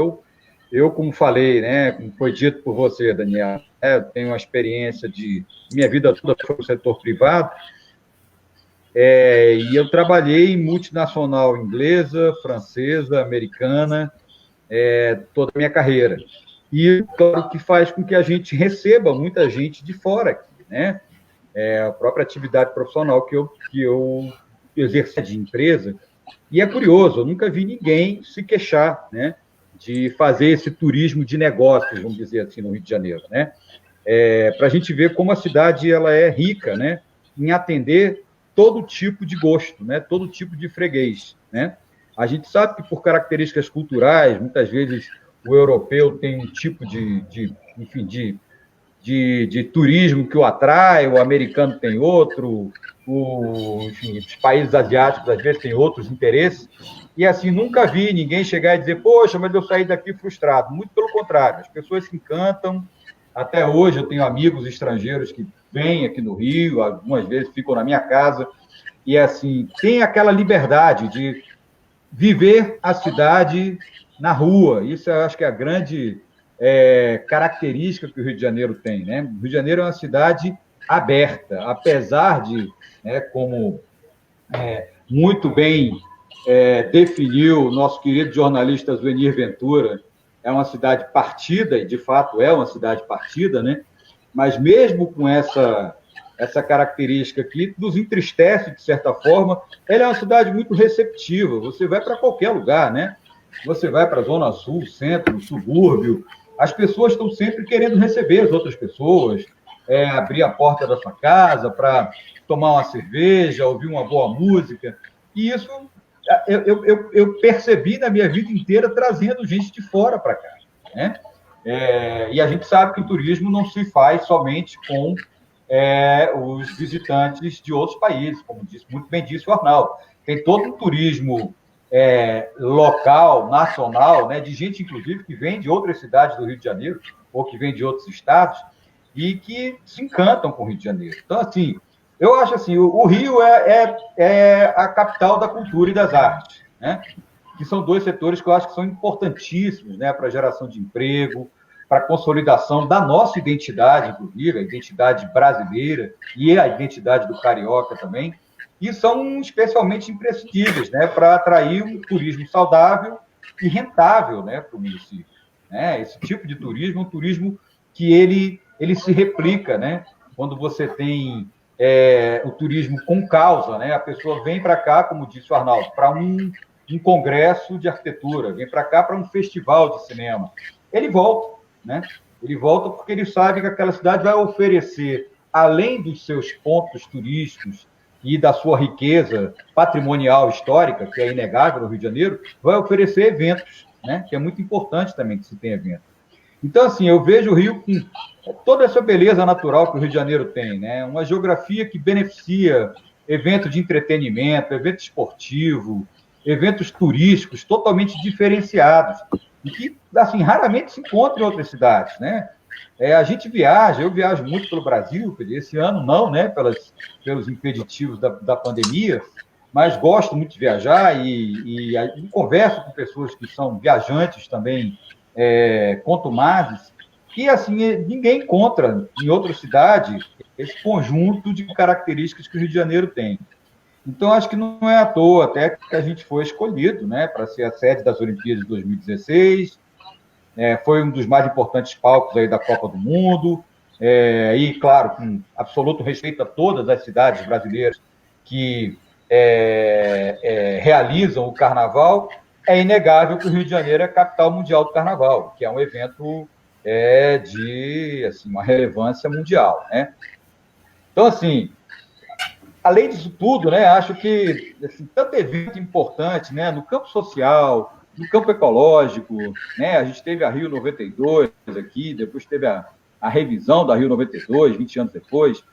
Eu como falei, né? Como foi dito por você, Daniela, eu tenho uma experiência minha vida toda foi no setor privado, e eu trabalhei em multinacional inglesa, francesa, americana, toda a minha carreira. E, claro, que faz com que a gente receba muita gente de fora aqui, né? A própria atividade profissional que eu exerci de empresa. E é curioso, eu nunca vi ninguém se queixar, né, de fazer esse turismo de negócios, vamos dizer assim, no Rio de Janeiro, né? Para a gente ver como a cidade ela é rica, né, em atender todo tipo de gosto, né, todo tipo de freguês, né? A gente sabe que por características culturais, muitas vezes o europeu tem um tipo de turismo que o atrai, o americano tem outro, enfim, os países asiáticos às vezes têm outros interesses, e assim, nunca vi ninguém chegar e dizer, poxa, mas eu saí daqui frustrado. Muito pelo contrário, as pessoas se encantam. Até hoje eu tenho amigos estrangeiros que vêm aqui no Rio, algumas vezes ficam na minha casa, e assim, tem aquela liberdade de viver a cidade na rua. Isso eu acho que é a grande característica que o Rio de Janeiro tem, né? O Rio de Janeiro é uma cidade aberta, apesar de, como muito bem definiu o nosso querido jornalista Zuenir Ventura, é uma cidade partida, e de fato é uma cidade partida, né? Mas mesmo com essa característica que nos entristece, de certa forma, ela é uma cidade muito receptiva. Você vai para qualquer lugar, né? Você vai para a Zona Sul, centro, subúrbio, as pessoas estão sempre querendo receber as outras pessoas, abrir a porta da sua casa para tomar uma cerveja, ouvir uma boa música. E isso eu percebi na minha vida inteira trazendo gente de fora para cá, né? E a gente sabe que o turismo não se faz somente com os visitantes de outros países, como muito bem disse o Arnaldo. Tem todo um turismo local, nacional, né, de gente, inclusive, que vem de outras cidades do Rio de Janeiro, ou que vem de outros estados, e que se encantam com o Rio de Janeiro. Então, assim, eu acho assim, o Rio é a capital da cultura e das artes, né? Que são 2 setores que eu acho que são importantíssimos, né, para a geração de emprego, para a consolidação da nossa identidade, inclusive, a identidade brasileira e a identidade do carioca também, e são especialmente imprescindíveis, né, para atrair um turismo saudável e rentável, né, para o município, né? Esse tipo de turismo é um turismo que ele se replica, né? Quando você tem o turismo com causa, né? A pessoa vem para cá, como disse o Arnaldo, para um congresso de arquitetura, vem para cá para um festival de cinema. Ele volta, né? Ele volta porque ele sabe que aquela cidade vai oferecer, além dos seus pontos turísticos e da sua riqueza patrimonial histórica, que é inegável no Rio de Janeiro, vai oferecer eventos, né? Que é muito importante também que se tenha evento. Então, assim, eu vejo o Rio com toda essa beleza natural que o Rio de Janeiro tem, né? Uma geografia que beneficia eventos de entretenimento, evento esportivo, eventos turísticos totalmente diferenciados e que, assim, raramente se encontra em outras cidades, né? A gente viaja, eu viajo muito pelo Brasil, esse ano não, né, pelos impeditivos da pandemia, mas gosto muito de viajar e converso com pessoas que são viajantes também, contumazes, que, assim, ninguém encontra em outra cidade esse conjunto de características que o Rio de Janeiro tem. Então, acho que não é à toa até que a gente foi escolhido, né, para ser a sede das Olimpíadas de 2016, foi um dos mais importantes palcos aí da Copa do Mundo, e, claro, com absoluto respeito a todas as cidades brasileiras que realizam o Carnaval, é inegável que o Rio de Janeiro é a capital mundial do Carnaval, que é um evento de assim, uma relevância mundial, né? Então, assim, além disso tudo, né, acho que assim, tanto evento importante, né, no campo social, no campo ecológico, né, a gente teve a Rio 92 aqui, depois teve a revisão da Rio 92, 20 anos depois,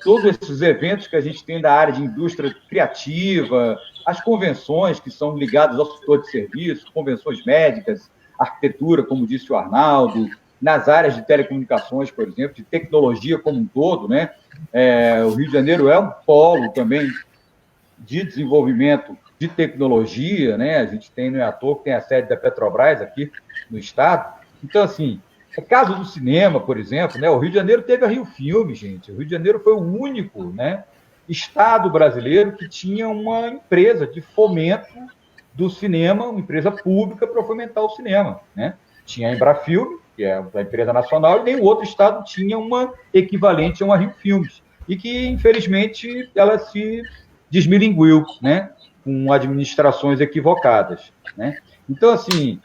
todos esses eventos que a gente tem da área de indústria criativa, as convenções que são ligadas ao setor de serviços, convenções médicas, arquitetura, como disse o Arnaldo, nas áreas de telecomunicações, por exemplo, de tecnologia como um todo, né? O Rio de Janeiro é um polo também de desenvolvimento de tecnologia, né? A gente tem, não é à toa, que tem a sede da Petrobras aqui no estado. Então, assim, é caso do cinema, por exemplo, né? O Rio de Janeiro teve a Rio Filme, gente. O Rio de Janeiro foi o único, né, estado brasileiro que tinha uma empresa de fomento do cinema, uma empresa pública para fomentar o cinema, né? Tinha a Embrafilme, que é a empresa nacional, e nenhum outro estado tinha uma equivalente a uma Rio Filmes, e que, infelizmente, ela se desmilinguiu, né, com administrações equivocadas, né? Então, assim,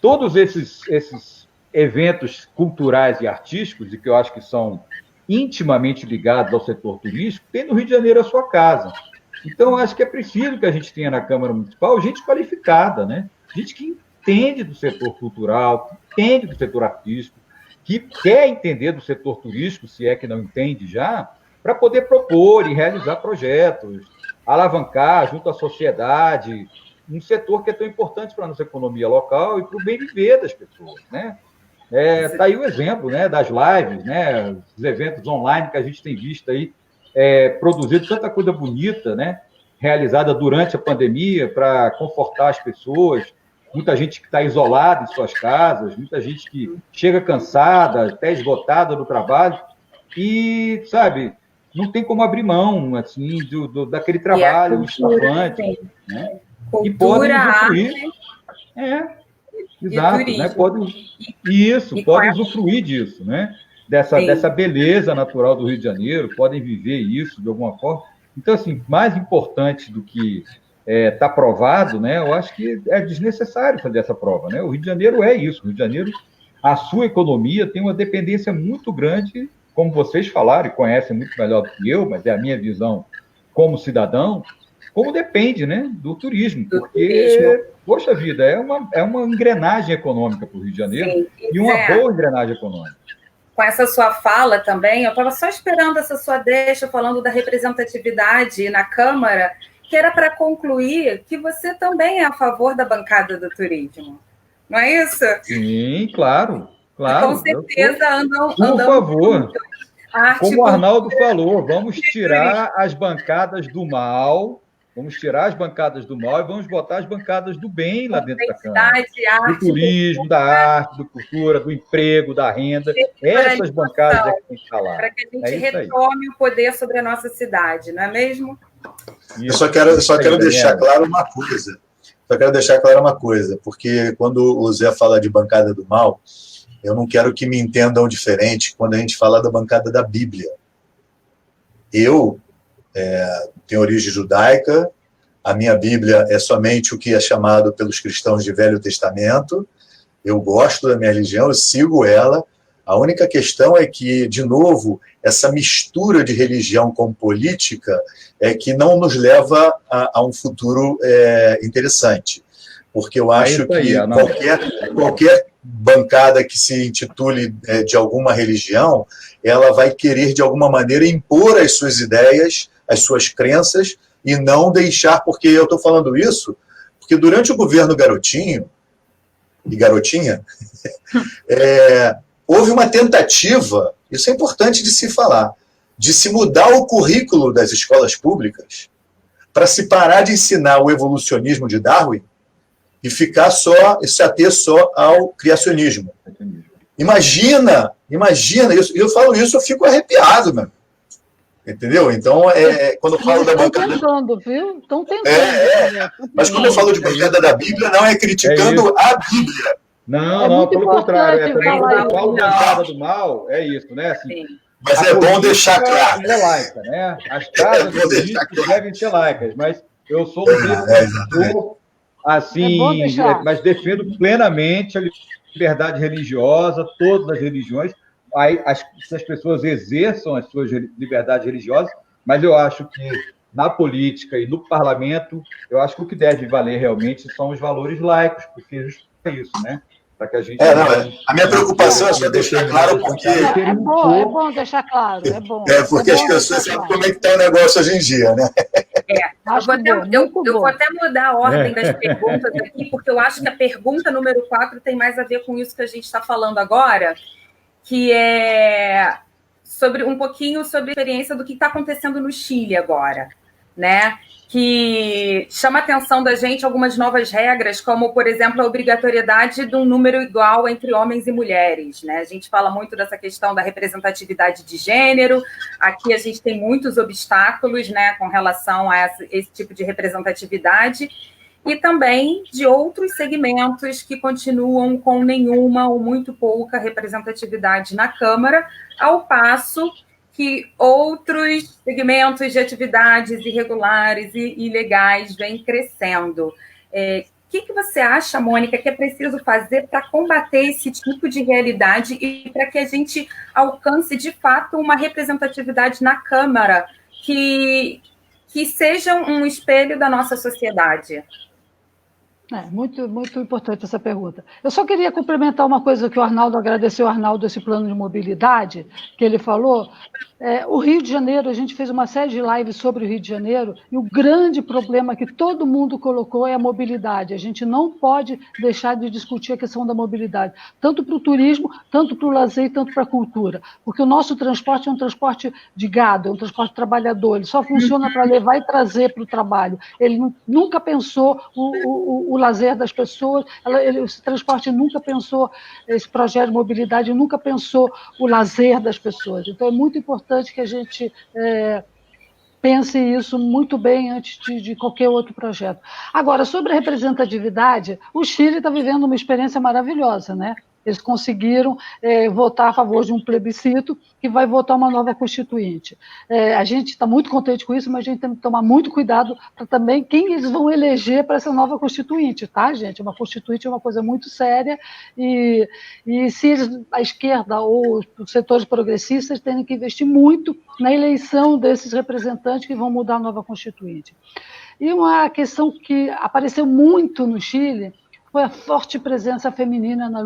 todos esses eventos culturais e artísticos, e que eu acho que são intimamente ligados ao setor turístico, tem no Rio de Janeiro a sua casa. Então, acho que é preciso que a gente tenha na Câmara Municipal gente qualificada, né? Gente que entende do setor cultural, que entende do setor artístico, que quer entender do setor turístico, se é que não entende já, para poder propor e realizar projetos, alavancar junto à sociedade um setor que é tão importante para a nossa economia local e para o bem viver das pessoas, né? Tá aí o exemplo, né, das lives, né, os eventos online que a gente tem visto aí, produzido tanta coisa bonita, né, realizada durante a pandemia para confortar as pessoas, muita gente que está isolada em suas casas, muita gente que chega cansada, até esgotada do trabalho, e, sabe, não tem como abrir mão, assim, daquele trabalho estafante, né? Cultura, e podem usufruir. arte. Exato, né? Podem usufruir disso, né? Dessa beleza natural do Rio de Janeiro, podem viver isso de alguma forma. Então, assim, mais importante do que está provado, né? Eu acho que é desnecessário fazer essa prova, né? O Rio de Janeiro é isso. O Rio de Janeiro, a sua economia tem uma dependência muito grande, como vocês falaram e conhecem muito melhor do que eu, mas é a minha visão como cidadão, como depende, né, do turismo, porque, poxa vida, é uma engrenagem econômica para o Rio de Janeiro. Sim, e uma boa engrenagem econômica. Com essa sua fala também, eu estava só esperando essa sua deixa falando da representatividade na Câmara, que era para concluir que você também é a favor da bancada do turismo, não é isso? Sim, claro. Com certeza andam por favor. Como o Arnaldo cultura, falou, vamos tirar as bancadas do mal. Vamos tirar as bancadas do mal e vamos botar as bancadas do bem lá dentro da Câmara. Do turismo, da arte, da cultura, do emprego, da renda. Essas bancadas é que tem que falar. Para que a gente retome o poder sobre a nossa cidade, não é mesmo? Eu só quero deixar claro uma coisa. Porque quando o Zé fala de bancada do mal, eu não quero que me entendam diferente quando a gente fala da bancada da Bíblia. Eu tenho origem judaica, a minha Bíblia é somente o que é chamado pelos cristãos de Velho Testamento, eu gosto da minha religião, eu sigo ela, a única questão é que, de novo, essa mistura de religião com política é que não nos leva a um futuro interessante, porque eu acho que qualquer bancada que se intitule de alguma religião, ela vai querer, de alguma maneira, impor as suas ideias, as suas crenças, e não deixar, porque eu estou falando isso, porque durante o governo Garotinho e Garotinha, houve uma tentativa, isso é importante de se falar, de se mudar o currículo das escolas públicas para se parar de ensinar o evolucionismo de Darwin e se ater só ao criacionismo. Imagina, eu falo isso, eu fico arrepiado, mano. Entendeu? Então, quando eu falo da bancada... Estão tentando, viu? Estão tentando. Mas quando eu falo de bancada da Bíblia, não é criticando a Bíblia. Não, pelo contrário. Também quando eu falo bancada do mal, é isso, né? Assim, mas é bom deixar claro. É laica, né? As casas políticas devem ser laicas, mas eu sou um assim, mas defendo plenamente a liberdade religiosa, todas as religiões. As pessoas exerçam as suas liberdades religiosas, mas eu acho que na política e no parlamento, eu acho que o que deve valer realmente são os valores laicos, porque é isso, né? Para que a gente... a minha preocupação é só deixar claro, porque... É bom deixar claro, é bom. Porque as pessoas sabem como é que está o negócio hoje em dia, né? Eu vou até mudar a ordem das perguntas aqui, porque eu acho que a pergunta número 4 tem mais a ver com isso que a gente está falando agora, que é um pouquinho sobre a experiência do que está acontecendo no Chile agora, né? Que chama a atenção da gente algumas novas regras, como, por exemplo, a obrigatoriedade de um número igual entre homens e mulheres, né? A gente fala muito dessa questão da representatividade de gênero, aqui a gente tem muitos obstáculos, né, com relação a esse tipo de representatividade, e também de outros segmentos que continuam com nenhuma ou muito pouca representatividade na Câmara, ao passo que outros segmentos de atividades irregulares e ilegais vêm crescendo. O que você acha, Mônica, que é preciso fazer para combater esse tipo de realidade e para que a gente alcance, de fato, uma representatividade na Câmara que seja um espelho da nossa sociedade? Muito, muito importante essa pergunta. Eu só queria complementar uma coisa que o Arnaldo agradeceu, esse plano de mobilidade que ele falou. O Rio de Janeiro, a gente fez uma série de lives sobre o Rio de Janeiro e o grande problema que todo mundo colocou é a mobilidade. A gente não pode deixar de discutir a questão da mobilidade, tanto para o turismo, tanto para o lazer e tanto para a cultura, porque o nosso transporte é um transporte de gado, é um transporte trabalhador, ele só funciona para levar e trazer para o trabalho. Ele nunca pensou o lazer das pessoas, esse transporte nunca pensou, esse projeto de mobilidade nunca pensou o lazer das pessoas. Então, é muito importante que a gente pense isso muito bem antes de qualquer outro projeto. Agora, sobre a representatividade, o Chile está vivendo uma experiência maravilhosa, né? Eles conseguiram votar a favor de um plebiscito que vai votar uma nova constituinte. A gente está muito contente com isso, mas a gente tem que tomar muito cuidado para também quem eles vão eleger para essa nova constituinte, tá, gente? Uma constituinte é uma coisa muito séria e se a esquerda ou os setores progressistas têm que investir muito na eleição desses representantes que vão mudar a nova constituinte. E uma questão que apareceu muito no Chile foi a forte presença feminina nas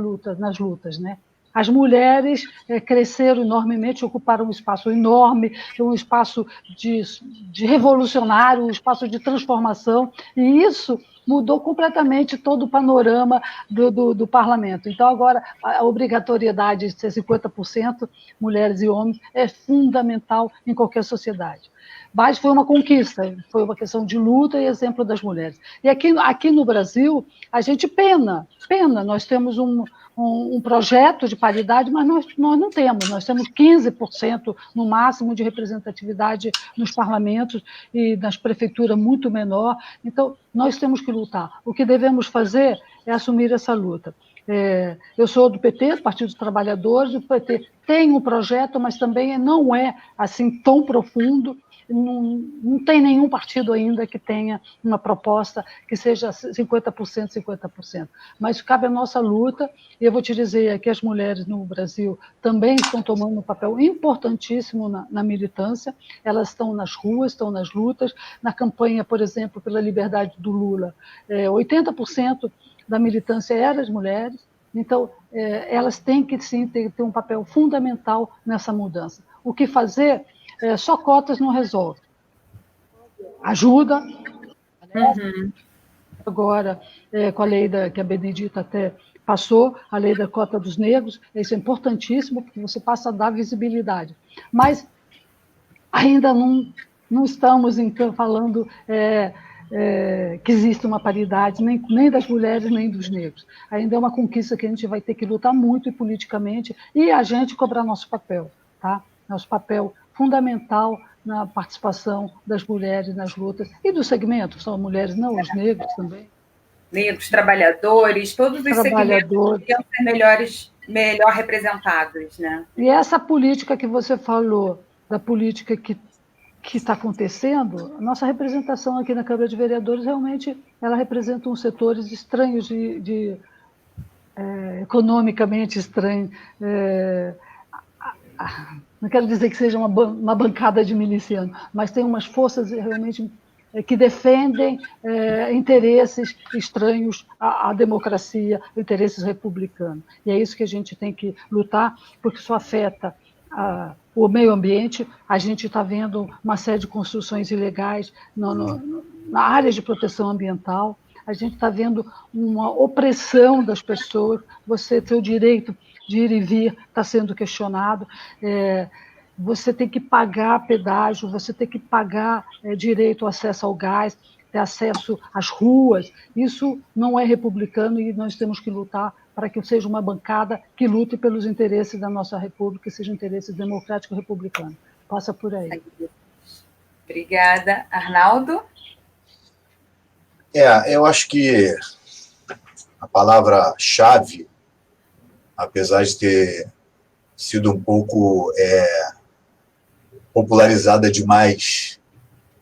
lutas, né? As mulheres cresceram enormemente, ocuparam um espaço enorme, um espaço de revolucionário, um espaço de transformação, e isso mudou completamente todo o panorama do parlamento. Então, agora, a obrigatoriedade de ser 50% mulheres e homens é fundamental em qualquer sociedade. Mas foi uma conquista, foi uma questão de luta e exemplo das mulheres. E aqui no Brasil, a gente pena, nós temos um projeto de paridade, mas nós não temos, nós temos 15% no máximo de representatividade nos parlamentos e nas prefeituras muito menor, então nós temos que lutar. O que devemos fazer é assumir essa luta. Eu sou do PT, do Partido dos Trabalhadores, o PT tem um projeto, mas também não é assim tão profundo. Não tem nenhum partido ainda que tenha uma proposta que seja 50%, 50%. Mas cabe a nossa luta, e eu vou te dizer que as mulheres no Brasil também estão tomando um papel importantíssimo na militância, elas estão nas ruas, estão nas lutas, na campanha, por exemplo, pela liberdade do Lula, 80% da militância era as mulheres, então elas têm que sim ter um papel fundamental nessa mudança. O que fazer? Só cotas não resolve. Ajuda. Agora, com a lei que a Benedita até passou, a lei da cota dos negros, isso é importantíssimo, porque você passa a dar visibilidade. Mas ainda não estamos, então, falando que existe uma paridade, nem das mulheres, nem dos negros. Ainda é uma conquista que a gente vai ter que lutar muito, e politicamente, e a gente cobrar nosso papel, tá? Nosso papel fundamental na participação das mulheres nas lutas, e do segmento, são mulheres, não, os negros também. Negros, trabalhadores, todos os segmentos deveriam ser melhor representados, né? E essa política que você falou, da política que está acontecendo, a nossa representação aqui na Câmara de Vereadores, realmente, ela representa uns setores estranhos, economicamente estranhos. Não quero dizer que seja uma bancada de milicianos, mas tem umas forças realmente que defendem interesses estranhos à democracia, interesses republicanos. E é isso que a gente tem que lutar, porque isso afeta o meio ambiente. A gente está vendo uma série de construções ilegais na área de proteção ambiental. A gente está vendo uma opressão das pessoas. Você ter o direito de ir e vir está sendo questionado. Você tem que pagar pedágio, você tem que pagar direito ao acesso ao gás, ter acesso às ruas. Isso não é republicano, e nós temos que lutar para que seja uma bancada que lute pelos interesses da nossa república, que sejam interesses democráticos e republicanos. Passa por aí. Obrigada. Arnaldo? Eu acho que a palavra-chave, apesar de ter sido um pouco popularizada demais,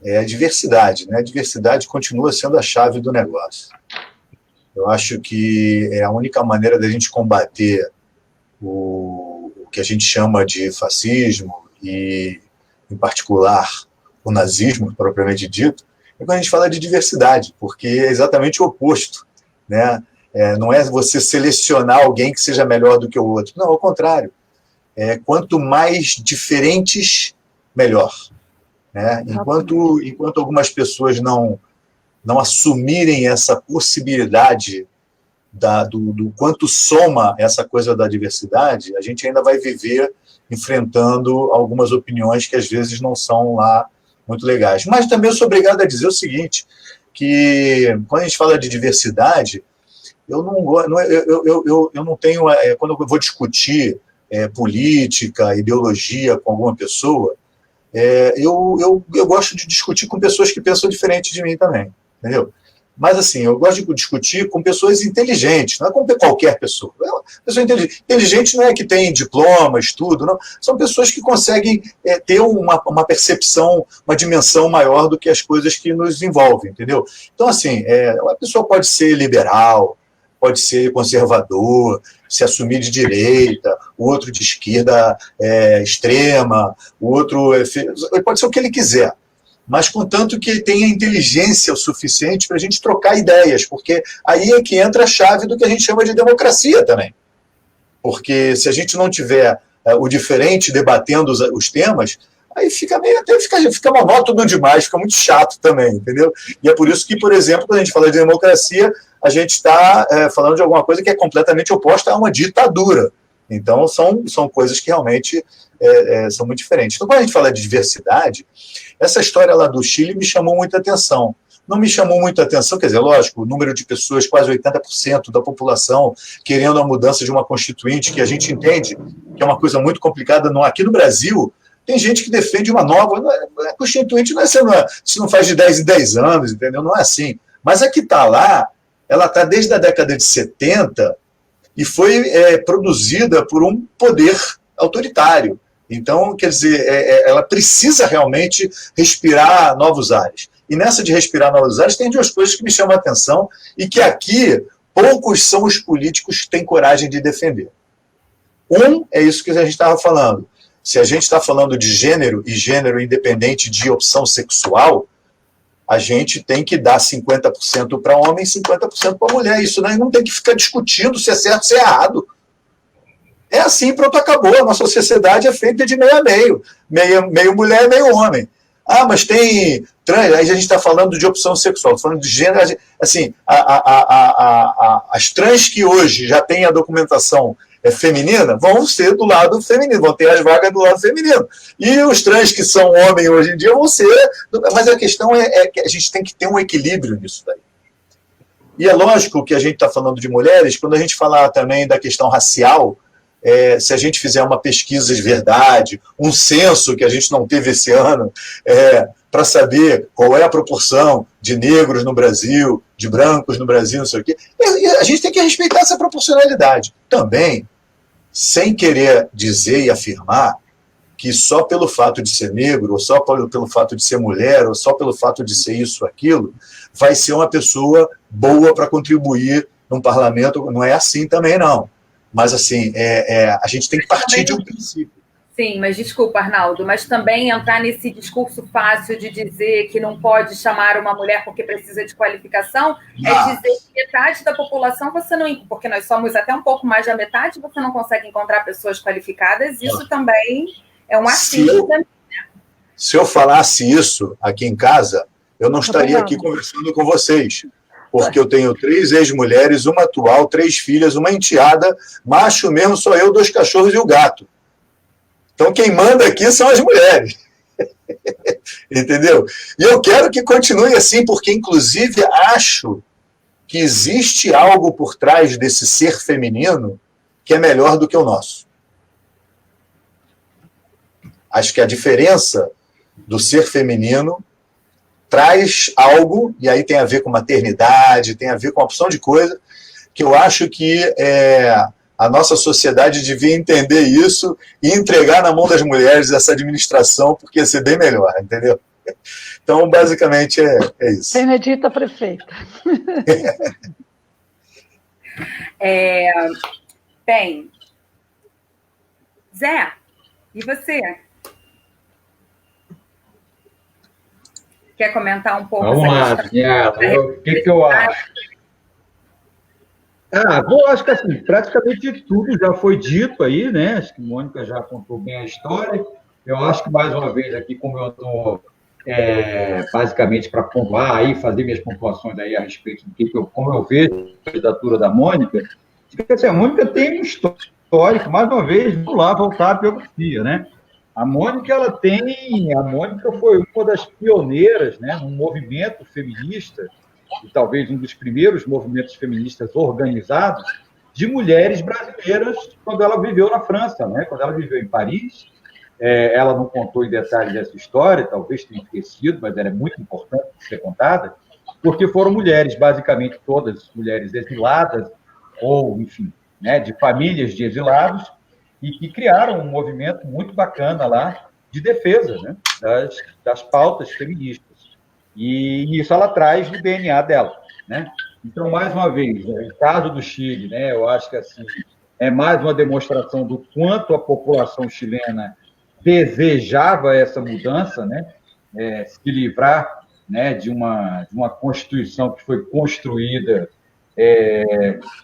é a diversidade, né? A diversidade continua sendo a chave do negócio. Eu acho que é a única maneira da gente combater o que a gente chama de fascismo e, em particular, o nazismo, propriamente dito, é quando a gente fala de diversidade, porque é exatamente o oposto, né? Não é você selecionar alguém que seja melhor do que o outro. Não, ao contrário. Quanto mais diferentes, melhor. Né? Enquanto algumas pessoas não assumirem essa possibilidade do quanto soma essa coisa da diversidade, a gente ainda vai viver enfrentando algumas opiniões que às vezes não são lá muito legais. Mas também eu sou obrigado a dizer o seguinte, que quando a gente fala de diversidade, eu não tenho, quando eu vou discutir política, ideologia com alguma pessoa, eu gosto de discutir com pessoas que pensam diferente de mim também, entendeu? Mas, assim, eu gosto de discutir com pessoas inteligentes, não é com qualquer pessoa. Pessoa inteligente não é que tem diploma, estudo, não. São pessoas que conseguem ter uma percepção, uma dimensão maior do que as coisas que nos envolvem, entendeu? Então, assim, a pessoa pode ser liberal, pode ser conservador, se assumir de direita, o outro de esquerda extrema, o outro pode ser o que ele quiser, mas contanto que ele tenha inteligência o suficiente para a gente trocar ideias, porque aí é que entra a chave do que a gente chama de democracia também. Porque se a gente não tiver o diferente debatendo os temas, aí fica monótono demais, fica muito chato também, entendeu? E é por isso que, por exemplo, quando a gente fala de democracia, a gente está falando de alguma coisa que é completamente oposta a uma ditadura. Então, são coisas que realmente são muito diferentes. Então, quando a gente fala de diversidade, essa história lá do Chile me chamou muita atenção. Não me chamou muita atenção, quer dizer, lógico, o número de pessoas, quase 80% da população, querendo a mudança de uma constituinte, que a gente entende que é uma coisa muito complicada. Aqui no Brasil, tem gente que defende uma nova. A constituinte se não faz de 10 em 10 anos, entendeu? Não é assim. Mas a que está lá, ela está desde a década de 70 e foi produzida por um poder autoritário. Então, quer dizer, ela precisa realmente respirar novos ares. E nessa de respirar novos ares, tem duas coisas que me chamam a atenção e que aqui poucos são os políticos que têm coragem de defender. É isso que a gente estava falando. Se a gente está falando de gênero, e gênero independente de opção sexual, a gente tem que dar 50% para homem e 50% para mulher. Isso não tem que ficar discutindo se é certo ou se é errado. É assim, pronto, acabou. A nossa sociedade é feita de meio a meio. Meio mulher, meio homem. Mas tem trans, aí a gente está falando de opção sexual, falando de gênero. Assim, as trans que hoje já têm a documentação feminina vão ser do lado feminino, vão ter as vagas do lado feminino. E os trans que são homens hoje em dia vão ser... Mas a questão é que a gente tem que ter um equilíbrio nisso daí. E é lógico que a gente está falando de mulheres, quando a gente falar também da questão racial, se a gente fizer uma pesquisa de verdade, um censo que a gente não teve esse ano, para saber qual é a proporção de negros no Brasil, de brancos no Brasil, não sei o quê, a gente tem que respeitar essa proporcionalidade. Também, sem querer dizer e afirmar que só pelo fato de ser negro, ou só pelo fato de ser mulher, ou só pelo fato de ser isso ou aquilo, vai ser uma pessoa boa para contribuir num parlamento. Não é assim também, não. Mas, assim, a gente tem que partir de um princípio. Sim, mas desculpa, Arnaldo, mas também entrar nesse discurso fácil de dizer que não pode chamar uma mulher porque precisa de qualificação, é dizer que metade da população você não... Porque nós somos até um pouco mais da metade, você não consegue encontrar pessoas qualificadas, isso também é um achismo. Se eu falasse isso aqui em casa, eu não estaria aqui conversando com vocês, porque eu tenho 3 ex-mulheres, uma atual, 3 filhas, uma enteada, macho mesmo sou eu, 2 cachorros e o gato. Então, quem manda aqui são as mulheres. Entendeu? E eu quero que continue assim, porque, inclusive, acho que existe algo por trás desse ser feminino que é melhor do que o nosso. Acho que a diferença do ser feminino traz algo, e aí tem a ver com maternidade, tem a ver com uma opção de coisa, que eu acho que a nossa sociedade devia entender isso e entregar na mão das mulheres essa administração, porque ia ser bem melhor, entendeu? Então, basicamente, é isso. Benedita prefeita. Bem, Zé, e você? Quer comentar um pouco? Vamos lá, Daniela. O que eu acho? Eu acho que assim, praticamente tudo já foi dito aí, né? Acho que a Mônica já contou bem a história. Eu acho que, mais uma vez, aqui, como eu estou basicamente para pontuar aí, fazer minhas pontuações aí a respeito do como eu vejo a candidatura da Mônica, assim, a Mônica tem um histórico, mais uma vez, vamos lá voltar à biografia, né? A Mônica foi uma das pioneiras, né, num movimento feminista, e talvez um dos primeiros movimentos feministas organizados, de mulheres brasileiras quando ela viveu na França, né? Quando ela viveu em Paris. Ela não contou em detalhes essa história, talvez tenha esquecido, mas ela é muito importante ser contada, porque foram mulheres, basicamente todas mulheres exiladas, ou, enfim, né, de famílias de exilados, e que criaram um movimento muito bacana lá de defesa, né, das pautas feministas. E isso ela traz no DNA dela, né? Então, mais uma vez, o caso do Chile, né, eu acho que assim, é mais uma demonstração do quanto a população chilena desejava essa mudança, né, se livrar, né, de uma Constituição que foi construída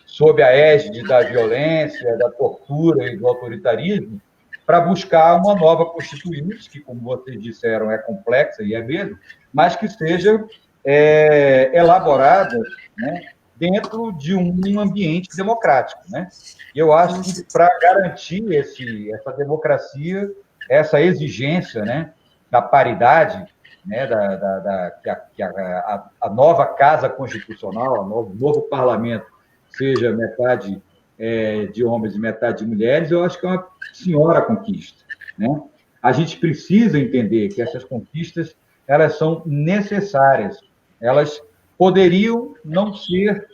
sob a égide da violência, da tortura e do autoritarismo, para buscar uma nova Constituinte, que, como vocês disseram, é complexa, e é mesmo, mas que seja elaborada, né, dentro de um ambiente democrático, né? E eu acho que, para garantir essa democracia, essa exigência, né, da paridade, né, que a nova Casa Constitucional, o novo parlamento, seja metade de homens e metade de mulheres, eu acho que é uma senhora conquista, né? A gente precisa entender que essas conquistas, elas são necessárias, elas poderiam não ser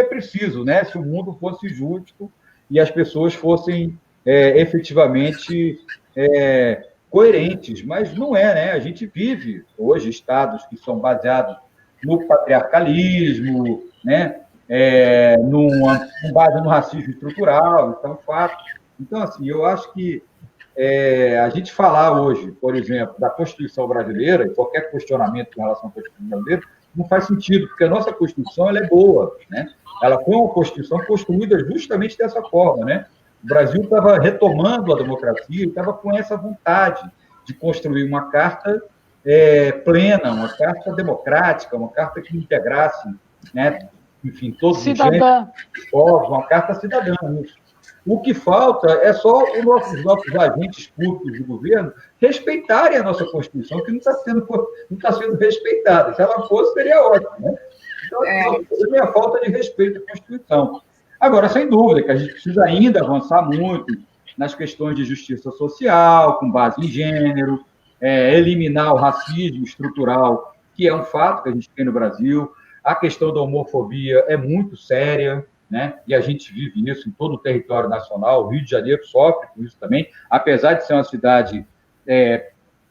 preciso, né, se o mundo fosse justo e as pessoas fossem efetivamente coerentes, mas não é, né? A gente vive hoje estados que são baseados no patriarcalismo, né? Com base no racismo estrutural, isso é um fato. Então, assim, eu acho que a gente falar hoje, por exemplo, da Constituição brasileira, e qualquer questionamento com relação à Constituição brasileira, não faz sentido, porque a nossa Constituição ela é boa, né? Ela foi uma Constituição construída justamente dessa forma, né? O Brasil estava retomando a democracia, estava com essa vontade de construir uma carta plena, uma carta democrática, uma carta que integrasse, né, enfim, todos os cidadã, povos, uma carta cidadã. Isso. O que falta é só os nossos agentes públicos do governo respeitarem a nossa Constituição, que não está sendo respeitada. Se ela fosse, seria ótimo, né? Então, é a falta de respeito à Constituição. Agora, sem dúvida, que a gente precisa ainda avançar muito nas questões de justiça social, com base em gênero, eliminar o racismo estrutural, que é um fato que a gente tem no Brasil. A questão da homofobia é muito séria, né? E a gente vive isso em todo o território nacional. O Rio de Janeiro sofre com isso também, apesar de ser uma cidade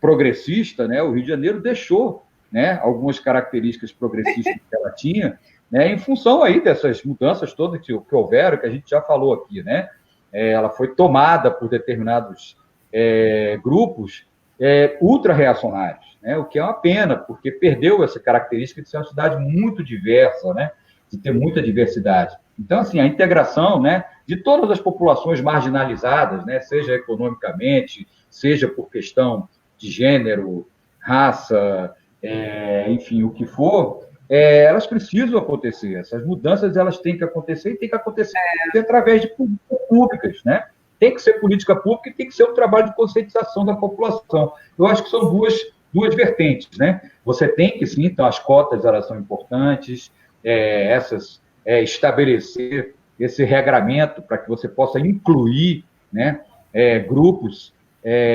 progressista, né? O Rio de Janeiro deixou, né, algumas características progressistas que ela tinha, né, em função aí dessas mudanças todas que houveram, que a gente já falou aqui, né? Ela foi tomada por determinados grupos ultra-reacionários, né? O que é uma pena, porque perdeu essa característica de ser uma cidade muito diversa, né? De ter muita diversidade. Então, assim, a integração, né, de todas as populações marginalizadas, né, seja economicamente, seja por questão de gênero, raça, enfim, o que for, elas precisam acontecer. Essas mudanças elas têm que acontecer e têm que acontecer através de políticas públicas, né? Tem que ser política pública e tem que ser um trabalho de conscientização da população. Eu acho que são duas vertentes, né? Você tem que, sim, então as cotas elas são importantes, estabelecer esse regramento para que você possa incluir, né, grupos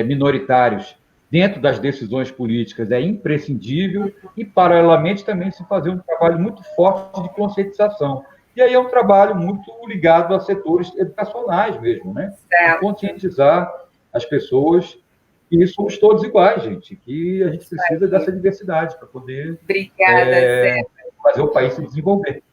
minoritários dentro das decisões políticas é imprescindível e, paralelamente, também se fazer um trabalho muito forte de conscientização. E aí é um trabalho muito ligado a setores educacionais mesmo, né? Conscientizar as pessoas que somos todos iguais, gente, que a gente precisa dessa diversidade para poder fazer o país se desenvolver.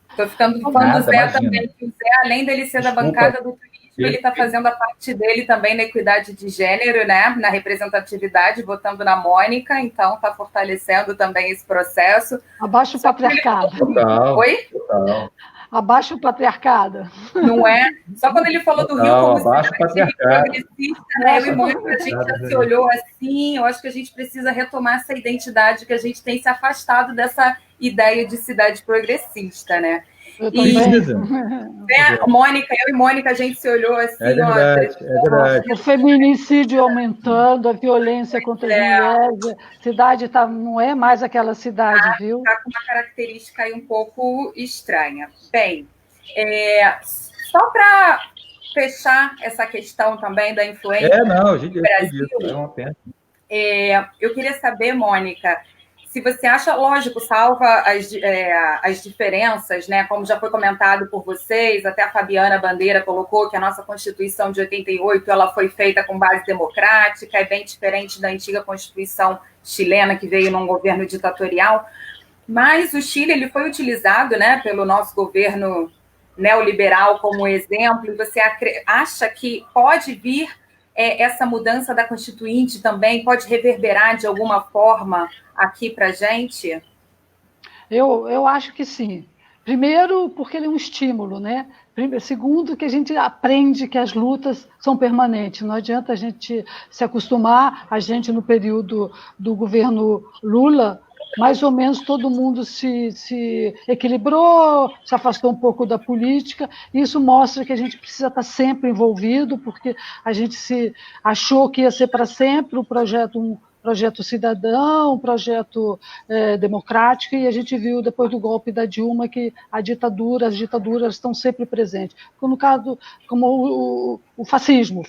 Estou ficando fã do Zé também, que o Zé, além dele ser da bancada do turismo, ele está fazendo a parte dele também na equidade de gênero, né? Na representatividade, votando na Mônica, então está fortalecendo também esse processo. Abaixo o patriarcado. Total. Oi? Total. Abaixo o patriarcado. Não é? Só quando ele falou do Rio como cidade progressista, né? Eu e Mônica, a gente já se olhou assim, eu acho que a gente precisa retomar essa identidade, que a gente tem se afastado dessa ideia de cidade progressista, né? Mônica, eu e Mônica, a gente se olhou assim, verdade. O feminicídio aumentando, a violência contra as mulheres, a cidade não é mais aquela cidade, viu? Está com uma característica aí um pouco estranha. Bem, só para fechar essa questão também da influência do Brasil, é uma pena. Eu queria saber, Mônica, se você acha, lógico, salva as diferenças, né? Como já foi comentado por vocês, até a Fabiana Bandeira colocou que a nossa Constituição de 88 ela foi feita com base democrática, é bem diferente da antiga Constituição chilena, que veio num governo ditatorial. Mas o Chile ele foi utilizado, né, pelo nosso governo neoliberal como exemplo, e você acha que pode vir essa mudança da Constituinte também, pode reverberar de alguma forma aqui para a gente? Eu acho que sim. Primeiro, porque ele é um estímulo, né? Segundo, que a gente aprende que as lutas são permanentes. Não adianta a gente se acostumar. A gente, no período do governo Lula, mais ou menos todo mundo se equilibrou, se afastou um pouco da política. Isso mostra que a gente precisa estar sempre envolvido, porque a gente se achou que ia ser para sempre um projeto cidadão, um projeto democrático, e a gente viu depois do golpe da Dilma que as ditaduras estão sempre presentes. No caso, como o fascismo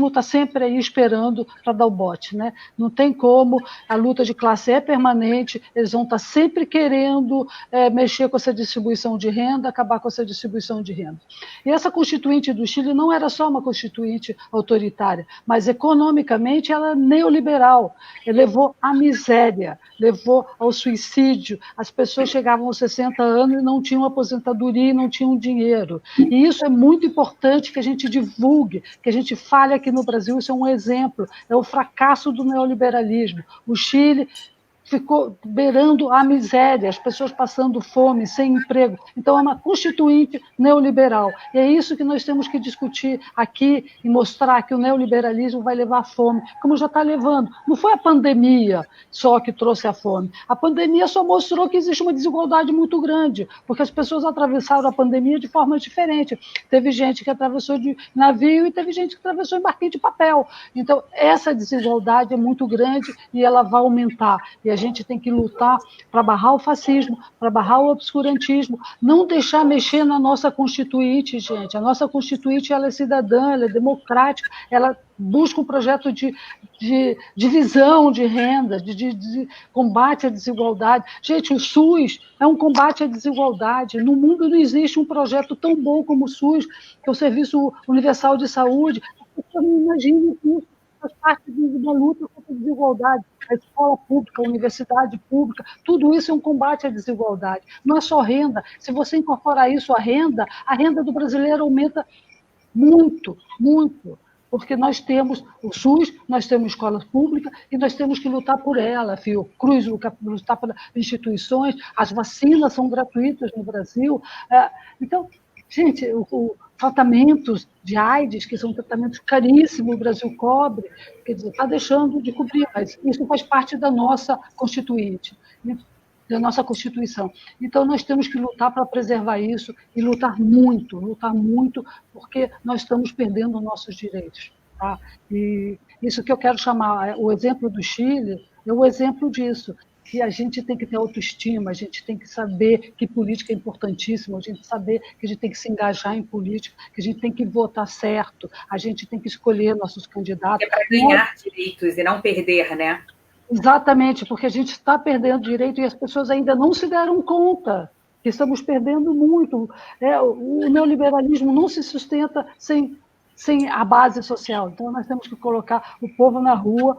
está sempre aí esperando para dar o bote, né? Não tem como, a luta de classe é permanente, eles vão estar sempre querendo mexer com essa distribuição de renda, acabar com essa distribuição de renda. E essa Constituinte do Chile não era só uma Constituinte autoritária, mas economicamente ela é neoliberal, levou à miséria, levou ao suicídio. As pessoas chegavam aos 60 anos e não tinham aposentadoria e não tinham dinheiro. E isso é muito importante que a gente divulgue, que a gente fale aqui no Brasil. Isso é um exemplo, é o fracasso do neoliberalismo. O Chile ficou beirando a miséria, as pessoas passando fome, sem emprego. Então, é uma constituinte neoliberal. E é isso que nós temos que discutir aqui e mostrar que o neoliberalismo vai levar à fome, como já está levando. Não foi a pandemia só que trouxe a fome. A pandemia só mostrou que existe uma desigualdade muito grande, porque as pessoas atravessaram a pandemia de forma diferente. Teve gente que atravessou de navio e teve gente que atravessou em barquinho de papel. Então, essa desigualdade é muito grande e ela vai aumentar. E a gente tem que lutar para barrar o fascismo, para barrar o obscurantismo, não deixar mexer na nossa Constituinte, gente. A nossa Constituinte ela é cidadã, ela é democrática, ela busca um projeto de divisão de renda, de combate à desigualdade. Gente, o SUS é um combate à desigualdade. No mundo não existe um projeto tão bom como o SUS, que é o Serviço Universal de Saúde. Você não imagina isso. Faz parte de uma luta contra a desigualdade. A escola pública, a universidade pública, tudo isso é um combate à desigualdade. Não é só renda. Se você incorporar isso à renda do brasileiro aumenta muito, muito. Porque nós temos o SUS, nós temos escola pública e nós temos que lutar por ela, Fiocruz, lutar pelas instituições, as vacinas são gratuitas no Brasil. Então, gente, tratamentos de AIDS, que são tratamentos caríssimos, o Brasil cobre, quer dizer, está deixando de cobrir, mas isso faz parte da nossa Constituinte, da nossa Constituição. Então, nós temos que lutar para preservar isso e lutar muito, porque nós estamos perdendo nossos direitos. Tá? E isso que eu quero chamar, o exemplo do Chile, é o exemplo disso, que a gente tem que ter autoestima, a gente tem que saber que política é importantíssima, a gente saber que a gente tem que se engajar em política, que a gente tem que votar certo, a gente tem que escolher nossos candidatos. É para ganhar direitos e não perder, né? Exatamente, porque a gente está perdendo direito e as pessoas ainda não se deram conta que estamos perdendo muito. O neoliberalismo não se sustenta sem a base social. Então, nós temos que colocar o povo na rua,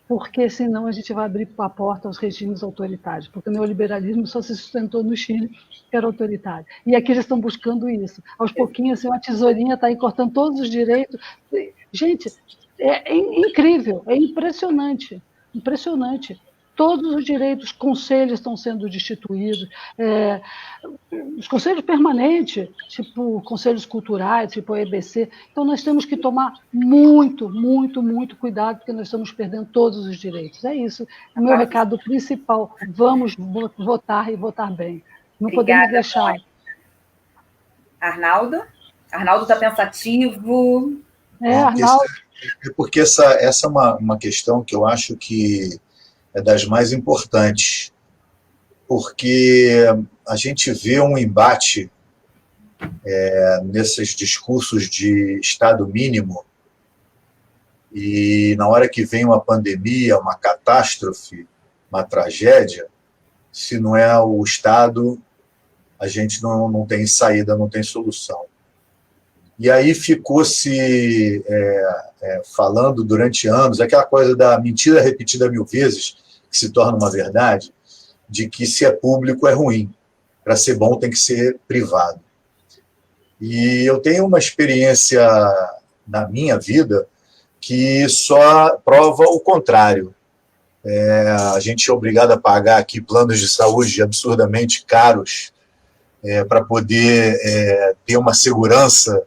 porque senão a gente vai abrir a porta aos regimes autoritários, porque o neoliberalismo só se sustentou no Chile, que era autoritário. E aqui eles estão buscando isso. Aos pouquinhos, assim, uma tesourinha está aí cortando todos os direitos. Gente, é incrível, é impressionante, impressionante. Todos os direitos, conselhos estão sendo destituídos, os conselhos permanentes, tipo conselhos culturais, tipo a EBC. Então, nós temos que tomar muito, muito, muito cuidado, porque nós estamos perdendo todos os direitos. É isso, é o meu recado principal. Vamos votar e votar bem. Não podemos deixar. Arnaldo? Arnaldo está pensativo. Arnaldo. Porque essa é uma questão que eu acho que é das mais importantes, porque a gente vê um embate nesses discursos de Estado mínimo, e na hora que vem uma pandemia, uma catástrofe, uma tragédia, se não é o Estado, a gente não tem saída, não tem solução. E aí ficou-se falando durante anos, aquela coisa da mentira repetida 1000 vezes, que se torna uma verdade, de que se é público é ruim, para ser bom tem que ser privado. E eu tenho uma experiência na minha vida que só prova o contrário. A gente é obrigado a pagar aqui planos de saúde absurdamente caros, para poder ter uma segurança,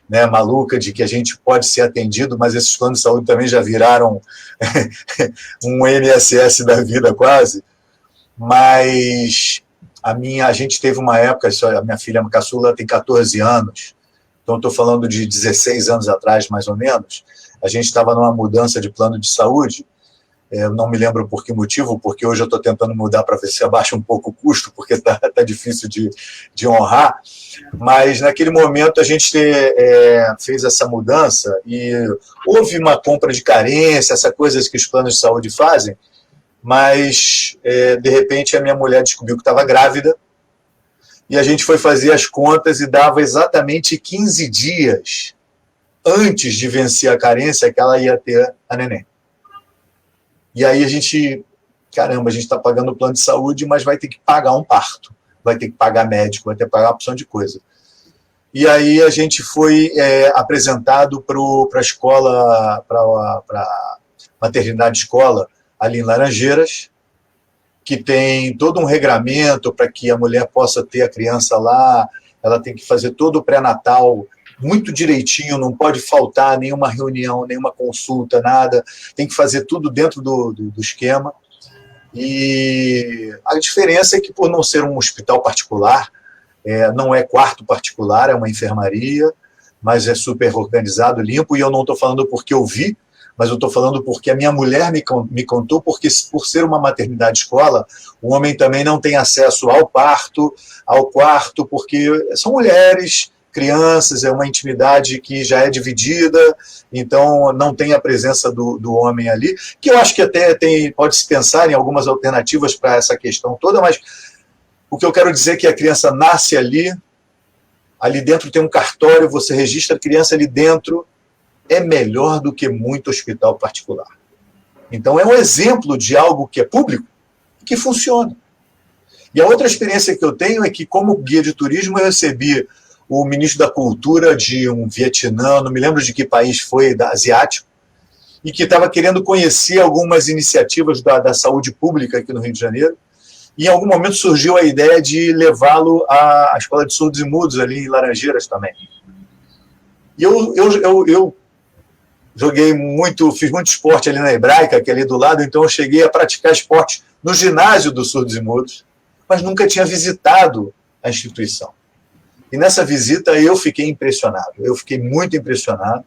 né, maluca de que a gente pode ser atendido, mas esses planos de saúde também já viraram um INSS da vida quase. Mas a gente teve uma época, a minha filha caçula tem 14 anos, então estou falando de 16 anos atrás, mais ou menos, a gente estava numa mudança de plano de saúde. Eu não me lembro por que motivo, porque hoje eu estou tentando mudar para ver se abaixa um pouco o custo, porque está difícil de honrar, mas naquele momento a gente fez essa mudança e houve uma compra de carência, essas coisas que os planos de saúde fazem, mas de repente a minha mulher descobriu que estava grávida e a gente foi fazer as contas e dava exatamente 15 dias antes de vencer a carência que ela ia ter a neném. E aí a gente está pagando o plano de saúde, mas vai ter que pagar um parto, vai ter que pagar médico, vai ter que pagar uma opção de coisa. E aí a gente foi apresentado para a escola, para a maternidade escola, ali em Laranjeiras, que tem todo um regramento para que a mulher possa ter a criança lá, ela tem que fazer todo o pré-natal muito direitinho, não pode faltar nenhuma reunião, nenhuma consulta, nada, tem que fazer tudo dentro do esquema. E a diferença é que, por não ser um hospital particular, não é quarto particular, é uma enfermaria, mas é super organizado, limpo, e eu não estou falando porque eu vi, mas eu estou falando porque a minha mulher me contou, porque por ser uma maternidade escola, o homem também não tem acesso ao parto, ao quarto, porque são mulheres, crianças, é uma intimidade que já é dividida, então não tem a presença do homem ali, que eu acho que até pode-se pensar em algumas alternativas para essa questão toda, mas o que eu quero dizer é que a criança nasce ali dentro tem um cartório, você registra a criança ali dentro, é melhor do que muito hospital particular. Então é um exemplo de algo que é público e que funciona. E a outra experiência que eu tenho é que, como guia de turismo, eu recebi o ministro da Cultura de um Vietnã, não me lembro de que país foi, asiático, e que estava querendo conhecer algumas iniciativas da saúde pública aqui no Rio de Janeiro, e em algum momento surgiu a ideia de levá-lo à Escola de Surdos e Mudos, ali em Laranjeiras também. E eu joguei muito, fiz muito esporte ali na Hebraica, que é ali do lado, então eu cheguei a praticar esporte no ginásio dos Surdos e Mudos, mas nunca tinha visitado a instituição. E nessa visita eu fiquei impressionado, eu fiquei muito impressionado,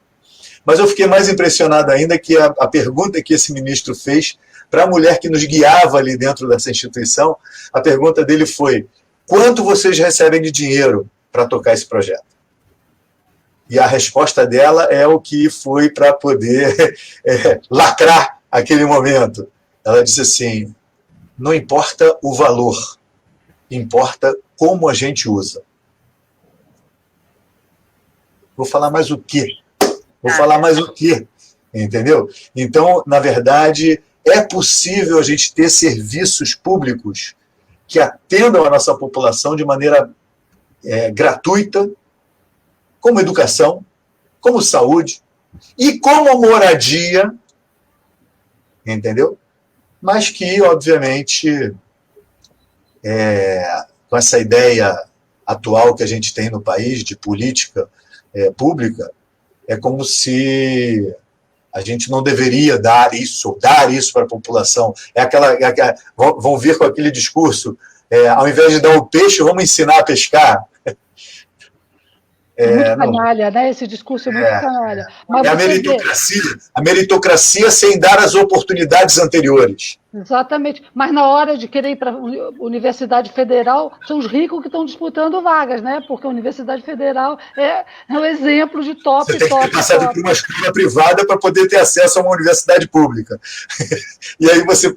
mas eu fiquei mais impressionado ainda que a pergunta que esse ministro fez para a mulher que nos guiava ali dentro dessa instituição, a pergunta dele foi: quanto vocês recebem de dinheiro para tocar esse projeto? E a resposta dela é o que foi para poder lacrar aquele momento. Ela disse assim: não importa o valor, importa como a gente usa. Vou falar mais o quê? Vou falar mais o quê? Entendeu? Então, na verdade, é possível a gente ter serviços públicos que atendam a nossa população de maneira gratuita, como educação, como saúde e como moradia, entendeu? Mas que, obviamente, com essa ideia atual que a gente tem no país de política pública, é como se a gente não deveria dar isso para a população. Vão vir com aquele discurso, ao invés de dar o peixe, vamos ensinar a pescar. Muito canalha, né? Esse discurso é muito canalha. Mas a meritocracia sem dar as oportunidades anteriores. Exatamente. Mas na hora de querer ir para a Universidade Federal, são os ricos que estão disputando vagas, né? Porque a Universidade Federal é um exemplo de top. Você tem que ter passado por uma escola privada para poder ter acesso a uma universidade pública. E aí você,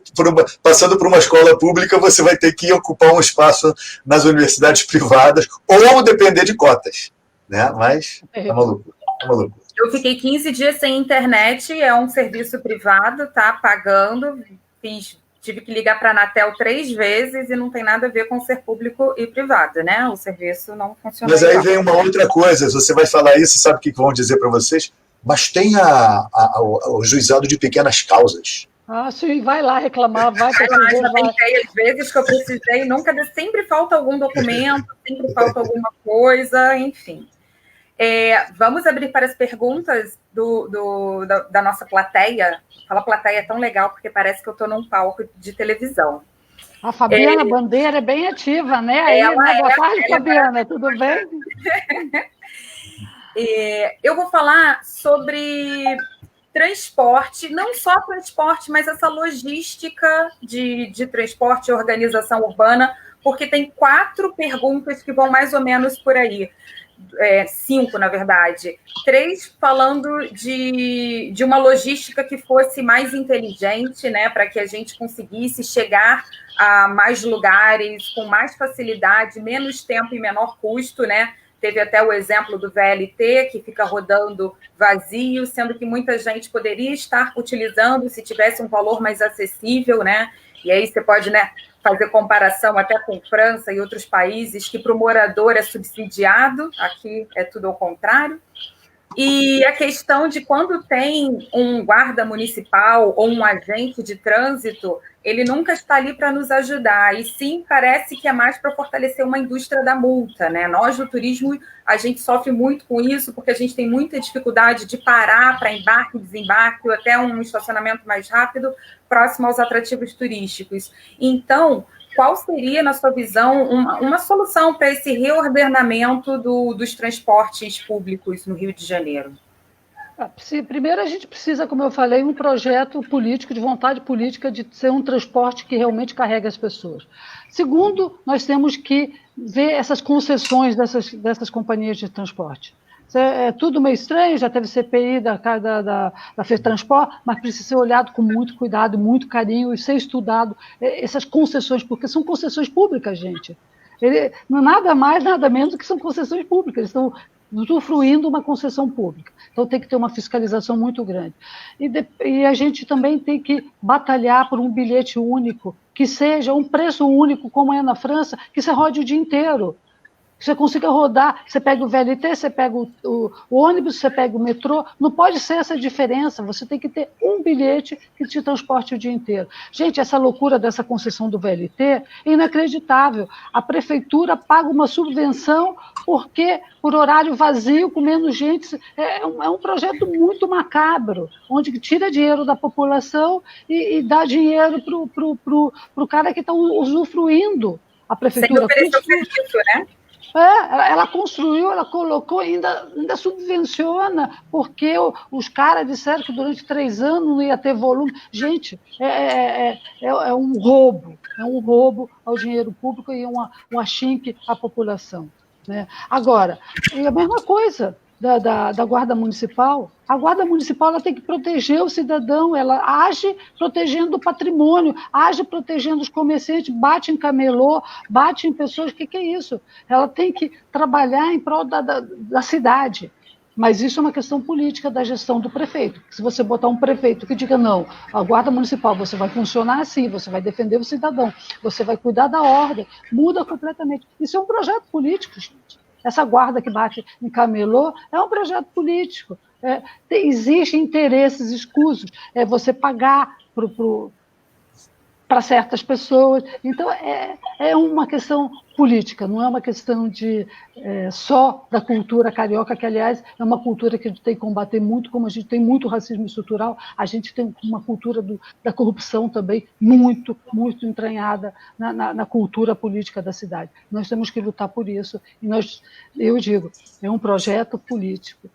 passando por uma escola pública, você vai ter que ocupar um espaço nas universidades privadas ou depender de cotas. Né? Mas é uma loucura. Eu fiquei 15 dias sem internet, é um serviço privado, tá pagando, tive que ligar para a Anatel 3 vezes e não tem nada a ver com ser público e privado, né? O serviço não funciona. Mas aí vem uma outra coisa, você vai falar isso, sabe o que vão dizer para vocês? Mas tem o juizado de pequenas causas. Ah, sim, vai lá reclamar, vai para lá. Já tentei às vezes que eu precisei, sempre falta algum documento, sempre falta alguma coisa, enfim. Vamos abrir para as perguntas da nossa plateia. Fala plateia é tão legal, porque parece que eu estou num palco de televisão. A Fabiana Bandeira é bem ativa, né? Boa tarde, Fabiana, tudo bem? Eu vou falar sobre transporte, não só transporte, mas essa logística de transporte e organização urbana, porque tem 4 perguntas que vão mais ou menos por aí. 5, na verdade. 3 falando de uma logística que fosse mais inteligente, né, para que a gente conseguisse chegar a mais lugares com mais facilidade, menos tempo e menor custo, né? Teve até o exemplo do VLT, que fica rodando vazio, sendo que muita gente poderia estar utilizando se tivesse um valor mais acessível, né? E aí você pode, né, fazer comparação até com França e outros países, que para o morador é subsidiado, aqui é tudo ao contrário. E a questão de quando tem um guarda municipal ou um agente de trânsito, ele nunca está ali para nos ajudar, e sim, parece que é mais para fortalecer uma indústria da multa, né? Nós, do turismo, a gente sofre muito com isso, porque a gente tem muita dificuldade de parar para embarque e desembarque, ou até um estacionamento mais rápido, próximo aos atrativos turísticos. Então, qual seria, na sua visão, uma solução para esse reordenamento dos transportes públicos no Rio de Janeiro? Primeiro, a gente precisa, como eu falei, um projeto político, de vontade política, de ser um transporte que realmente carregue as pessoas. Segundo, nós temos que ver essas concessões dessas companhias de transporte. É tudo meio estranho, já teve CPI da FETransport, mas precisa ser olhado com muito cuidado, muito carinho, e ser estudado essas concessões, porque são concessões públicas, gente. Não nada mais, nada menos do que são concessões públicas, eles estão usufruindo uma concessão pública. Então tem que ter uma fiscalização muito grande. E a gente também tem que batalhar por um bilhete único, que seja um preço único, como é na França, que você rode o dia inteiro. Que você consiga rodar, você pega o VLT, você pega o ônibus, você pega o metrô, não pode ser essa diferença, você tem que ter um bilhete que te transporte o dia inteiro. Gente, essa loucura dessa concessão do VLT é inacreditável. A prefeitura paga uma subvenção porque por horário vazio, com menos gente, é um projeto muito macabro, onde tira dinheiro da população e dá dinheiro para o cara que está usufruindo. A prefeitura... Sem oferecer o serviço, né? Ela construiu, ela colocou, ainda subvenciona, porque os caras disseram que durante 3 anos não ia ter volume. Gente, é um roubo ao dinheiro público e um achinque à população. Né? Agora, é a mesma coisa da Guarda Municipal. A Guarda Municipal ela tem que proteger o cidadão, ela age protegendo o patrimônio, age protegendo os comerciantes, bate em camelô, bate em pessoas. O que é isso? Ela tem que trabalhar em prol da cidade. Mas isso é uma questão política da gestão do prefeito. Se você botar um prefeito que diga, não, a Guarda Municipal, você vai funcionar assim, você vai defender o cidadão, você vai cuidar da ordem, muda completamente. Isso é um projeto político, gente. Essa guarda que bate em camelô é um projeto político. Existem interesses escusos. Você pagar para certas pessoas. Então, é uma questão política, não é uma questão só da cultura carioca, que, aliás, é uma cultura que a gente tem que combater muito, como a gente tem muito racismo estrutural, a gente tem uma cultura da corrupção também muito, muito entranhada na cultura política da cidade. Nós temos que lutar por isso, e eu digo, é um projeto político,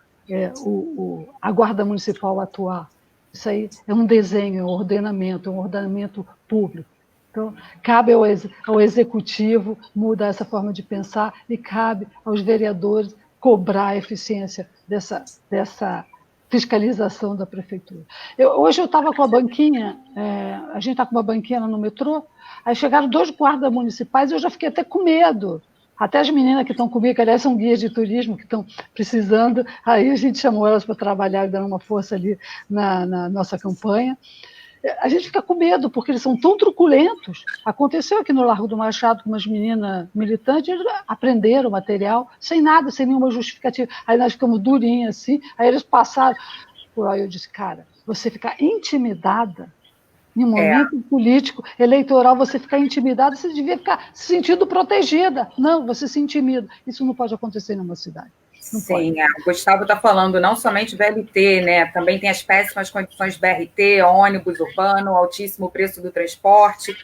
a Guarda Municipal atuar. Isso aí é um desenho, é um ordenamento público. Então, cabe ao executivo mudar essa forma de pensar e cabe aos vereadores cobrar a eficiência dessa fiscalização da prefeitura. Hoje eu estava com a banquinha, a gente está com uma banquinha no metrô, aí chegaram 2 guardas municipais e eu já fiquei até com medo. Até as meninas que estão comigo, que aliás são guias de turismo, que estão precisando, aí a gente chamou elas para trabalhar, dando uma força ali na nossa campanha. A gente fica com medo, porque eles são tão truculentos. Aconteceu aqui no Largo do Machado com umas meninas militantes, eles aprenderam o material, sem nada, sem nenhuma justificativa. Aí nós ficamos durinhas assim, aí eles passaram. Aí eu disse, cara, você ficar intimidada, em um momento político, eleitoral, você ficar intimidada, você devia ficar se sentindo protegida. Não, você se intimida. Isso não pode acontecer numa cidade. Sim, o Gustavo está falando não somente VLT, né? Também tem as péssimas condições de BRT, ônibus urbano, altíssimo preço do transporte,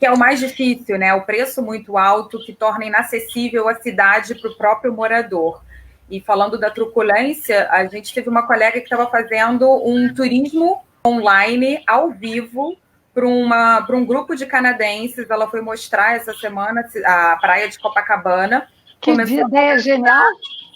que é o mais difícil, né? O preço muito alto que torna inacessível a cidade para o próprio morador. E falando da truculência, a gente teve uma colega que estava fazendo um turismo online, ao vivo, para um grupo de canadenses. Ela foi mostrar essa semana a praia de Copacabana. Que ideia genial!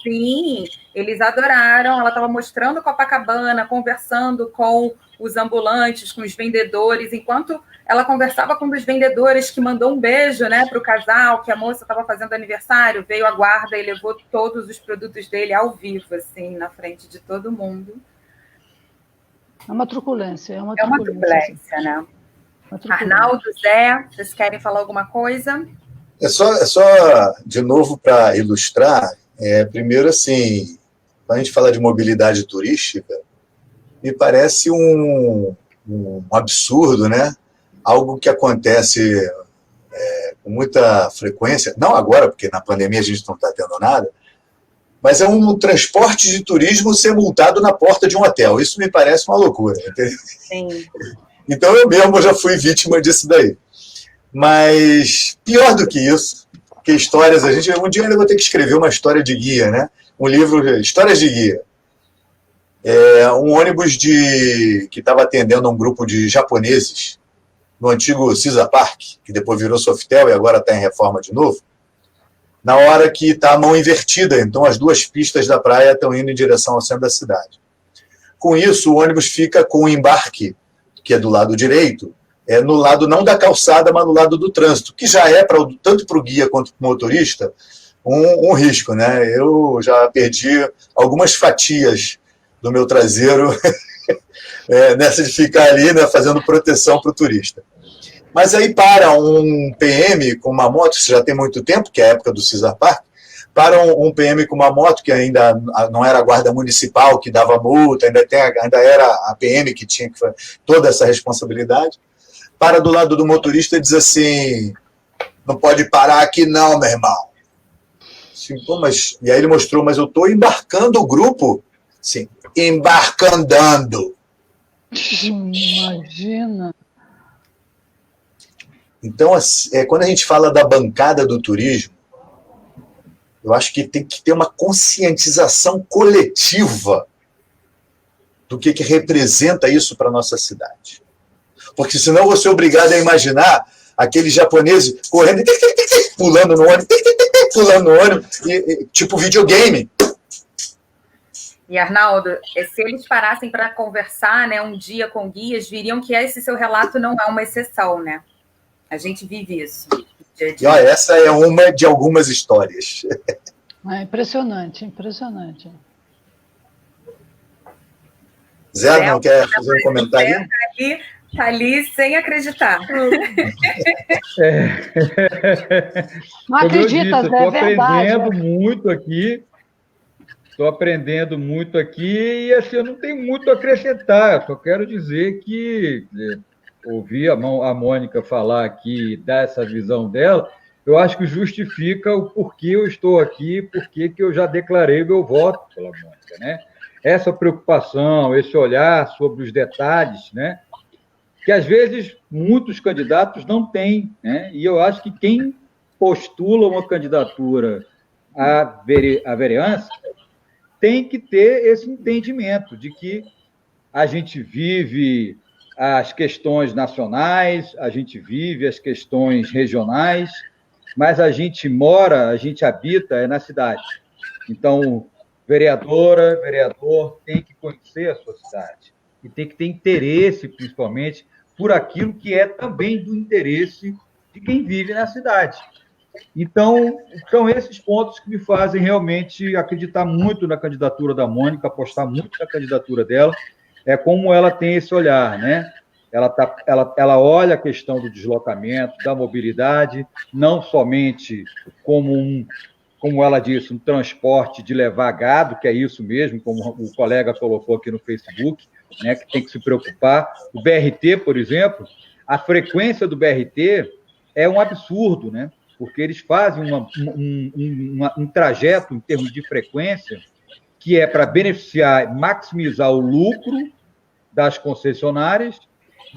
Sim, eles adoraram. Ela estava mostrando Copacabana, conversando com os ambulantes, com os vendedores, enquanto ela conversava com um dos vendedores que mandou um beijo, né, para o casal, que a moça estava fazendo aniversário, veio a guarda e levou todos os produtos dele ao vivo, assim, na frente de todo mundo. É uma truculência. É uma truculência, né? Arnaldo, Zé, vocês querem falar alguma coisa? É só de novo, para ilustrar, primeiro, assim, quando a gente fala de mobilidade turística, me parece um absurdo, né? Algo que acontece com muita frequência, não agora, porque na pandemia a gente não está tendo nada, mas é um transporte de turismo ser multado na porta de um hotel. Isso me parece uma loucura. Entendeu? Sim. Então eu mesmo já fui vítima disso daí. Mas pior do que isso, que histórias, um dia ainda vou ter que escrever uma história de guia, né? Um livro, Histórias de Guia. Um ônibus que estava atendendo um grupo de japoneses no antigo Cisa Park, que depois virou Sofitel e agora está em reforma de novo, na hora que está a mão invertida, então as duas pistas da praia estão indo em direção ao centro da cidade. Com isso, o ônibus fica com o embarque, que é do lado direito, no lado não da calçada, mas no lado do trânsito, que já é, tanto para o guia quanto para o motorista, um risco, né? Eu já perdi algumas fatias do meu traseiro nessa de ficar ali, né, fazendo proteção para o turista. Mas aí para um PM com uma moto, isso já tem muito tempo, que é a época do Cesar Park, para um PM com uma moto, que ainda não era a guarda municipal que dava multa, ainda era a PM que tinha toda essa responsabilidade, para do lado do motorista e diz assim, não pode parar aqui não, meu irmão. Assim, e aí ele mostrou, mas eu estou embarcando o grupo. Sim, embarcandando. Imagina. Então, quando a gente fala da bancada do turismo, eu acho que tem que ter uma conscientização coletiva do que representa isso para a nossa cidade. Porque senão você é obrigado a imaginar aqueles japoneses correndo, pulando no ônibus, tipo videogame. E, Arnaldo, se eles parassem para conversar, né, um dia com guias, viriam que esse seu relato não é uma exceção, né? A gente vive isso. E, ó, essa é uma de algumas histórias. É impressionante, impressionante. Zé, não quer fazer um comentário? Está ali sem acreditar. Não acredita, Zé, é verdade. Estou aprendendo muito aqui. Estou aprendendo muito aqui e assim, eu não tenho muito a acrescentar. Só quero dizer que ouvir a Mônica falar aqui, dar essa visão dela, eu acho que justifica o porquê eu estou aqui, porquê que eu já declarei meu voto pela Mônica, né? Essa preocupação, esse olhar sobre os detalhes, né? Que às vezes muitos candidatos não têm, né? E eu acho que quem postula uma candidatura à vereança tem que ter esse entendimento de que a gente vive as questões nacionais, a gente vive as questões regionais, mas a gente habita na cidade. Então, vereador tem que conhecer a sua cidade e tem que ter interesse, principalmente, por aquilo que é também do interesse de quem vive na cidade. Então, são esses pontos que me fazem realmente acreditar muito na candidatura da Mônica, apostar muito na candidatura dela, como ela tem esse olhar, né? Ela olha a questão do deslocamento, da mobilidade, não somente como ela disse, um transporte de levar gado, que é isso mesmo, como o colega colocou aqui no Facebook, né, que tem que se preocupar. O BRT, por exemplo, a frequência do BRT é um absurdo, né? Porque eles fazem um trajeto em termos de frequência que é para beneficiar, maximizar o lucro das concessionárias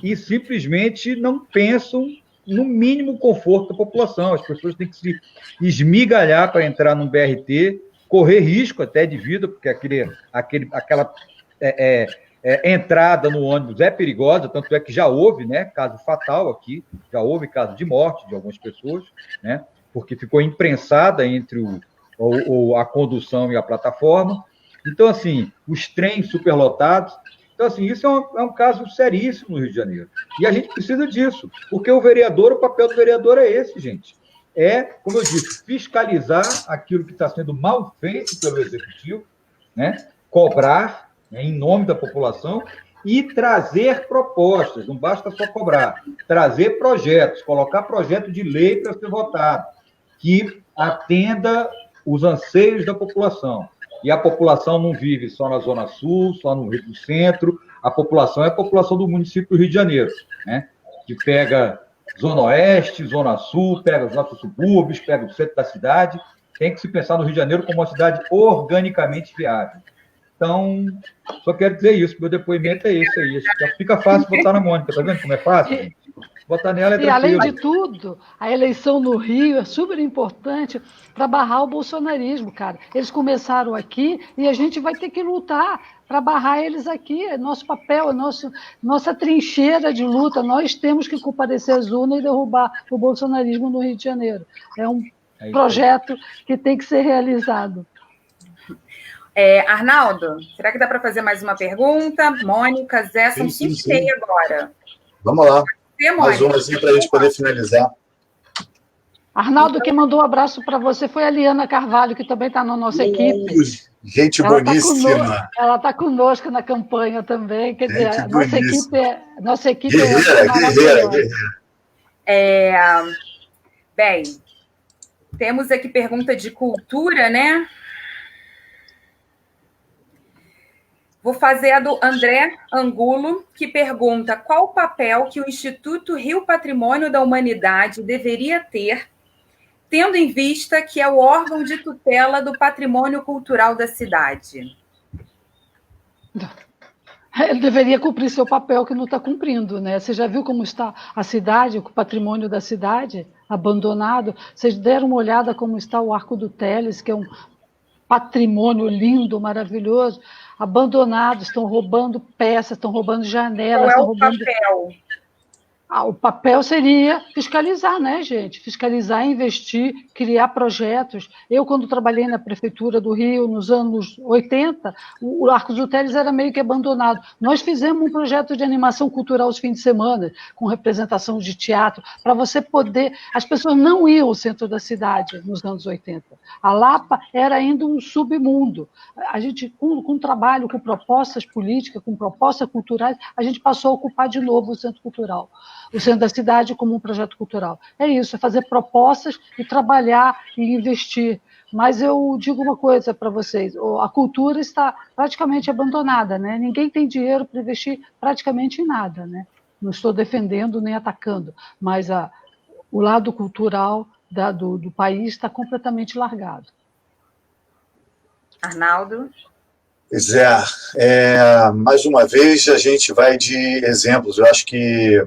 e simplesmente não pensam no mínimo conforto da população. As pessoas têm que se esmigalhar para entrar num BRT, correr risco até de vida, porque aquela entrada no ônibus é perigosa, tanto é que já houve, né, caso fatal aqui, já houve caso de morte de algumas pessoas, né, porque ficou imprensada entre a condução e a plataforma. Então, assim, os trens superlotados. Então, assim, isso é um caso seríssimo no Rio de Janeiro. E a gente precisa disso, porque o papel do vereador é esse, gente. Como eu disse, fiscalizar aquilo que está sendo mal feito pelo Executivo, né? Cobrar, né, em nome da população e trazer propostas, não basta só cobrar, trazer projetos, colocar projeto de lei para ser votado, que atenda os anseios da população. e a população não vive só na Zona Sul, só no Rio do Centro, a população é a população do município do Rio de Janeiro, né? Que pega Zona Oeste, Zona Sul, pega os nossos subúrbios, pega o centro da cidade. Tem que se pensar no Rio de Janeiro como uma cidade organicamente viável. Então, só quero dizer isso, meu depoimento é esse aí. Já fica fácil botar na Mônica, tá vendo como é fácil, gente? Botar nela é tranquilo. E, além de tudo, a eleição no Rio é super importante para barrar o bolsonarismo, cara. Eles começaram aqui e a gente vai ter que lutar para barrar eles aqui. É nosso papel, nossa trincheira de luta. Nós temos que comparecer às urnas e derrubar o bolsonarismo no Rio de Janeiro. É um projeto que tem que ser realizado. Arnaldo, será que dá para fazer mais uma pergunta? Mônica, Zé, são 5h30 agora. Vamos lá. Mais uma assim para a gente poder finalizar. Arnaldo, quem mandou um abraço para você foi a Liana Carvalho, que também está na nossa equipe. Gente boníssima. Ela está conosco na campanha também. Quer dizer, a nossa equipe guerreira. Bem, temos aqui pergunta de cultura, né? Vou fazer a do André Angulo, que pergunta qual o papel que o Instituto Rio Patrimônio da Humanidade deveria ter, tendo em vista que é o órgão de tutela do patrimônio cultural da cidade. Ele deveria cumprir seu papel, que não está cumprindo, né? Você já viu como está a cidade, o patrimônio da cidade, abandonado? Vocês deram uma olhada como está o Arco do Teles, que é um patrimônio lindo, maravilhoso, abandonado, estão roubando peças, estão roubando janelas. Qual é o papel? O papel seria fiscalizar, né, gente? Fiscalizar, investir, criar projetos. Eu, quando trabalhei na Prefeitura do Rio, nos anos 80, o Arco do Teles era meio que abandonado. Nós fizemos um projeto de animação cultural aos fins de semana, com representação de teatro, para você poder... As pessoas não iam ao centro da cidade nos anos 80. A Lapa era ainda um submundo. A gente, com trabalho, com propostas políticas, com propostas culturais, a gente passou a ocupar de novo o centro cultural. O centro da cidade como um projeto cultural. É isso, é fazer propostas e trabalhar e investir. Mas eu digo uma coisa para vocês, a cultura está praticamente abandonada, né? Ninguém tem dinheiro para investir praticamente em nada, né? Não estou defendendo nem atacando, mas o lado cultural do país está completamente largado. Arnaldo? Pois mais uma vez a gente vai de exemplos. Eu acho que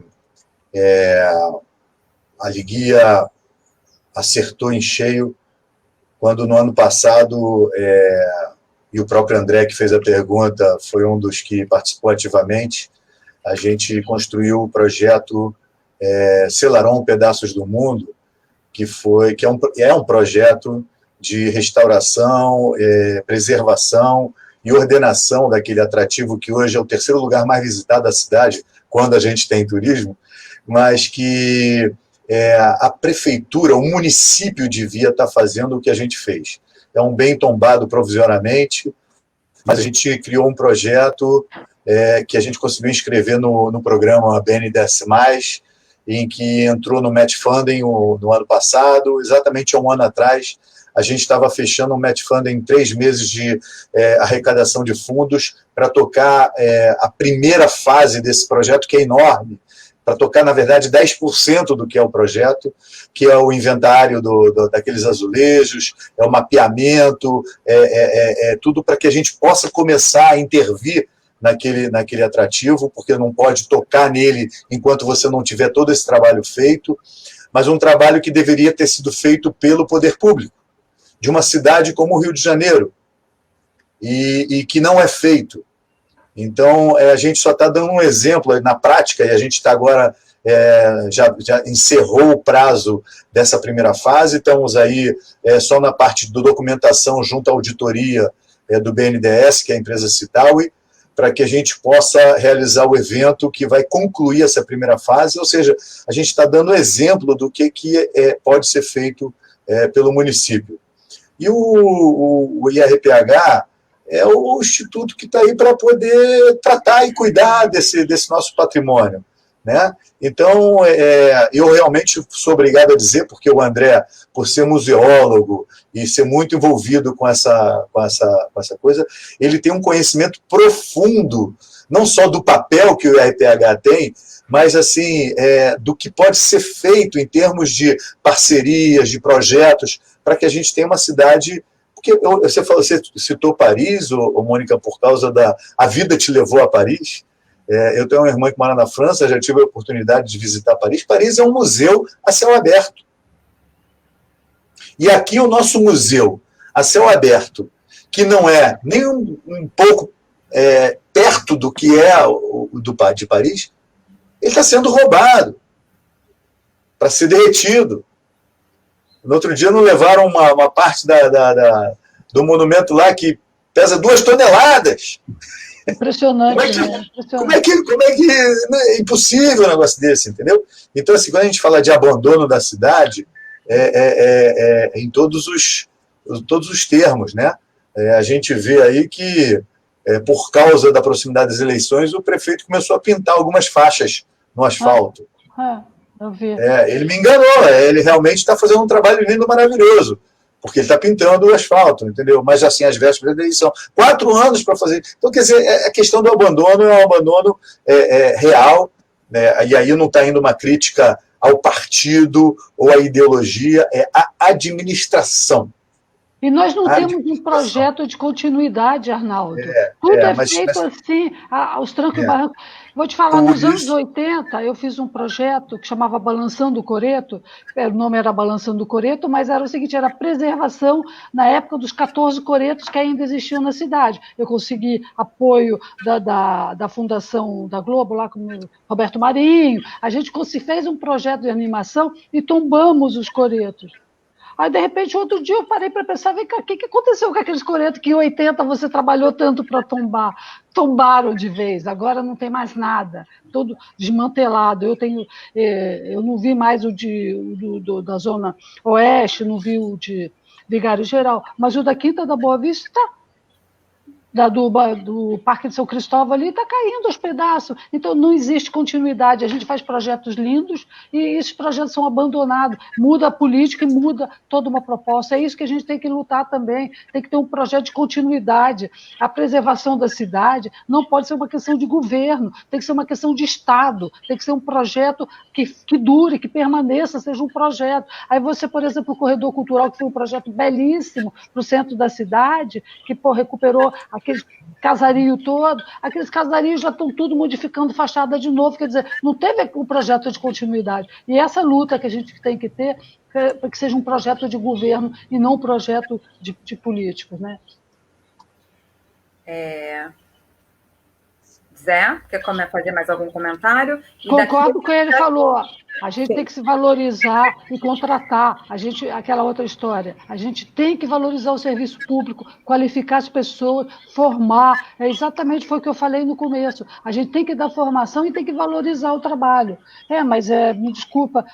a Liguia acertou em cheio quando no ano passado, e o próprio André que fez a pergunta foi um dos que participou ativamente, a gente construiu o projeto Selarón Pedaços do Mundo, que é um projeto de restauração, preservação e ordenação daquele atrativo que hoje é o terceiro lugar mais visitado da cidade, quando a gente tem turismo, mas que a prefeitura, o município devia estar fazendo o que a gente fez. É um bem tombado provisoriamente, mas a gente criou um projeto que a gente conseguiu inscrever no programa BNDES+, em que entrou no match funding no ano passado, exatamente há um ano atrás. A gente estava fechando um match funding em 3 meses de arrecadação de fundos para tocar a primeira fase desse projeto, que é enorme, para tocar, na verdade, 10% do que é o projeto, que é o inventário daqueles azulejos, é o mapeamento, tudo para que a gente possa começar a intervir naquele atrativo, porque não pode tocar nele enquanto você não tiver todo esse trabalho feito, mas um trabalho que deveria ter sido feito pelo poder público, de uma cidade como o Rio de Janeiro, e que não é feito. Então, a gente só está dando um exemplo na prática, e a gente está agora, já encerrou o prazo dessa primeira fase, estamos aí só na parte da documentação junto à auditoria do BNDES, que é a empresa Citaui, para que a gente possa realizar o evento que vai concluir essa primeira fase, ou seja, a gente está dando exemplo do que pode ser feito pelo município. E o IRPH é o instituto que está aí para poder tratar e cuidar desse nosso patrimônio. né? Então, eu realmente sou obrigado a dizer, porque o André, por ser museólogo e ser muito envolvido com essa coisa, ele tem um conhecimento profundo, não só do papel que o IRPH tem, mas assim, do que pode ser feito em termos de parcerias, de projetos, para que a gente tenha uma cidade... Porque você citou Paris, Mônica, por causa da... A vida te levou a Paris. Eu tenho uma irmã que mora na França, já tive a oportunidade de visitar Paris. Paris é um museu a céu aberto. E aqui o nosso museu a céu aberto, que não é nem um pouco perto do que é de Paris, ele está sendo roubado para ser derretido. No outro dia não levaram uma parte do monumento lá que pesa 2 toneladas. Impressionante, como é que é impossível um negócio desse, entendeu? Então, assim, quando a gente fala de abandono da cidade, em todos os termos, né? A gente vê aí que, por causa da proximidade das eleições, o prefeito começou a pintar algumas faixas no asfalto. Eu vi. Ele me enganou, ele realmente está fazendo um trabalho lindo, maravilhoso, porque ele está pintando o asfalto, entendeu? Mas assim, às vésperas da eleição. 4 anos para fazer. Então, quer dizer, a questão do abandono é um abandono real, né? E aí não está indo uma crítica ao partido ou à ideologia, é a administração. E nós não temos um projeto de continuidade, Arnaldo. Tudo feito assim, aos trancos e barrancos. Vou te falar, nos anos 80, eu fiz um projeto que chamava Balançando o Coreto, o nome era Balançando o Coreto, mas era o seguinte, era a preservação, na época, dos 14 coretos que ainda existiam na cidade. Eu consegui apoio da Fundação da Globo, lá com o Roberto Marinho, a gente fez um projeto de animação e tombamos os coretos. Aí, de repente, outro dia eu parei para pensar, vem cá, o que aconteceu com aqueles coretos que em 80 você trabalhou tanto para tombar? Tombaram de vez, agora não tem mais nada, todo desmantelado. Eu não vi mais da Zona Oeste, não vi o de Vigário Geral, mas o da Quinta da Boa Vista está. Do Parque de São Cristóvão ali está caindo aos pedaços. Então, não existe continuidade. A gente faz projetos lindos e esses projetos são abandonados. Muda a política e muda toda uma proposta. É isso que a gente tem que lutar também. Tem que ter um projeto de continuidade. A preservação da cidade não pode ser uma questão de governo, tem que ser uma questão de Estado, tem que ser um projeto que dure, que permaneça, seja um projeto. Aí você, por exemplo, o Corredor Cultural, que foi um projeto belíssimo para o centro da cidade, que recuperou aquele casario todo, aqueles casarios já estão tudo modificando fachada de novo, quer dizer, não teve um projeto de continuidade. E essa luta que a gente tem que ter para que seja um projeto de governo e não um projeto de políticos, né? Zé, quer fazer mais algum comentário? Concordo com o que ele falou. A gente tem que se valorizar e contratar. Aquela outra história. A gente tem que valorizar o serviço público, qualificar as pessoas, formar. Exatamente foi o que eu falei no começo. A gente tem que dar formação e tem que valorizar o trabalho. Mas me desculpa,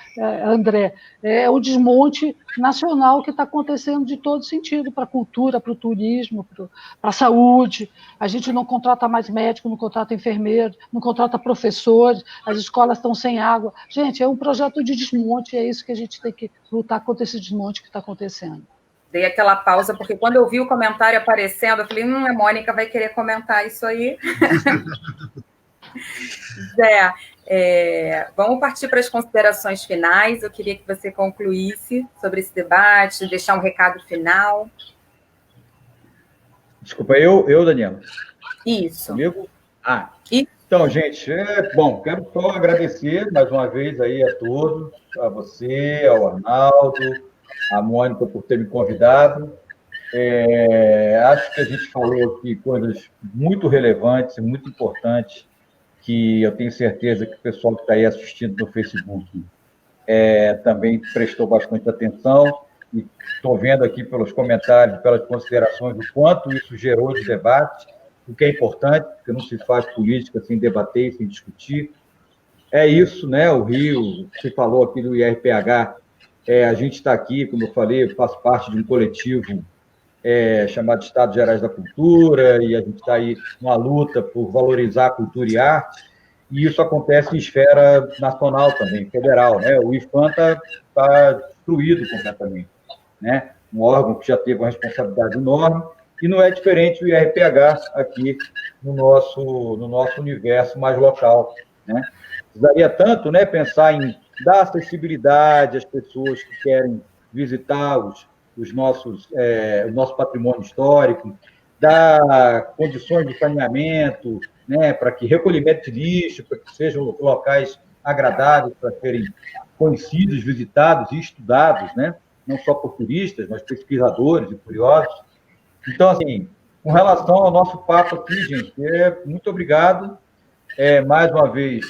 André, é o desmonte nacional que está acontecendo de todo sentido, para a cultura, para o turismo, para a saúde. A gente não contrata mais médico, não contrata enfermeiro, não contrata professores, as escolas estão sem água. Gente, é um projeto de desmonte, é isso que a gente tem que lutar contra esse desmonte que está acontecendo. Dei aquela pausa, porque quando eu vi o comentário aparecendo, eu falei, a Mônica vai querer comentar isso aí. Zé, vamos partir para as considerações finais. Eu queria que você concluísse sobre esse debate, deixar um recado final. Desculpa, eu Daniela? Isso. Comigo? Então, gente, quero só agradecer mais uma vez aí a todos, a você, ao Arnaldo, a Mônica por ter me convidado. Acho que a gente falou aqui coisas muito relevantes e muito importantes, que eu tenho certeza que o pessoal que está aí assistindo no Facebook também prestou bastante atenção, e estou vendo aqui pelos comentários, pelas considerações, o quanto isso gerou de debate, o que é importante, porque não se faz política sem debater, sem discutir. É isso, né? O Rio, você falou aqui do IRPH, a gente está aqui, como eu falei, eu faço parte de um coletivo chamado Estados Gerais da Cultura, e a gente está aí numa luta por valorizar a cultura e arte, e isso acontece em esfera nacional também, federal, né? O IFAM está destruído completamente, né? Um órgão que já teve uma responsabilidade enorme, e não é diferente o IRPH aqui no nosso universo mais local, né? Precisaria tanto, né, pensar em dar acessibilidade às pessoas que querem visitar o nosso patrimônio histórico, dar condições de saneamento, né, para que recolhimento de lixo, para que sejam locais agradáveis para serem conhecidos, visitados e estudados, né, não só por turistas, mas pesquisadores e curiosos. Então, assim, com relação ao nosso papo aqui, gente, muito obrigado. Mais uma vez,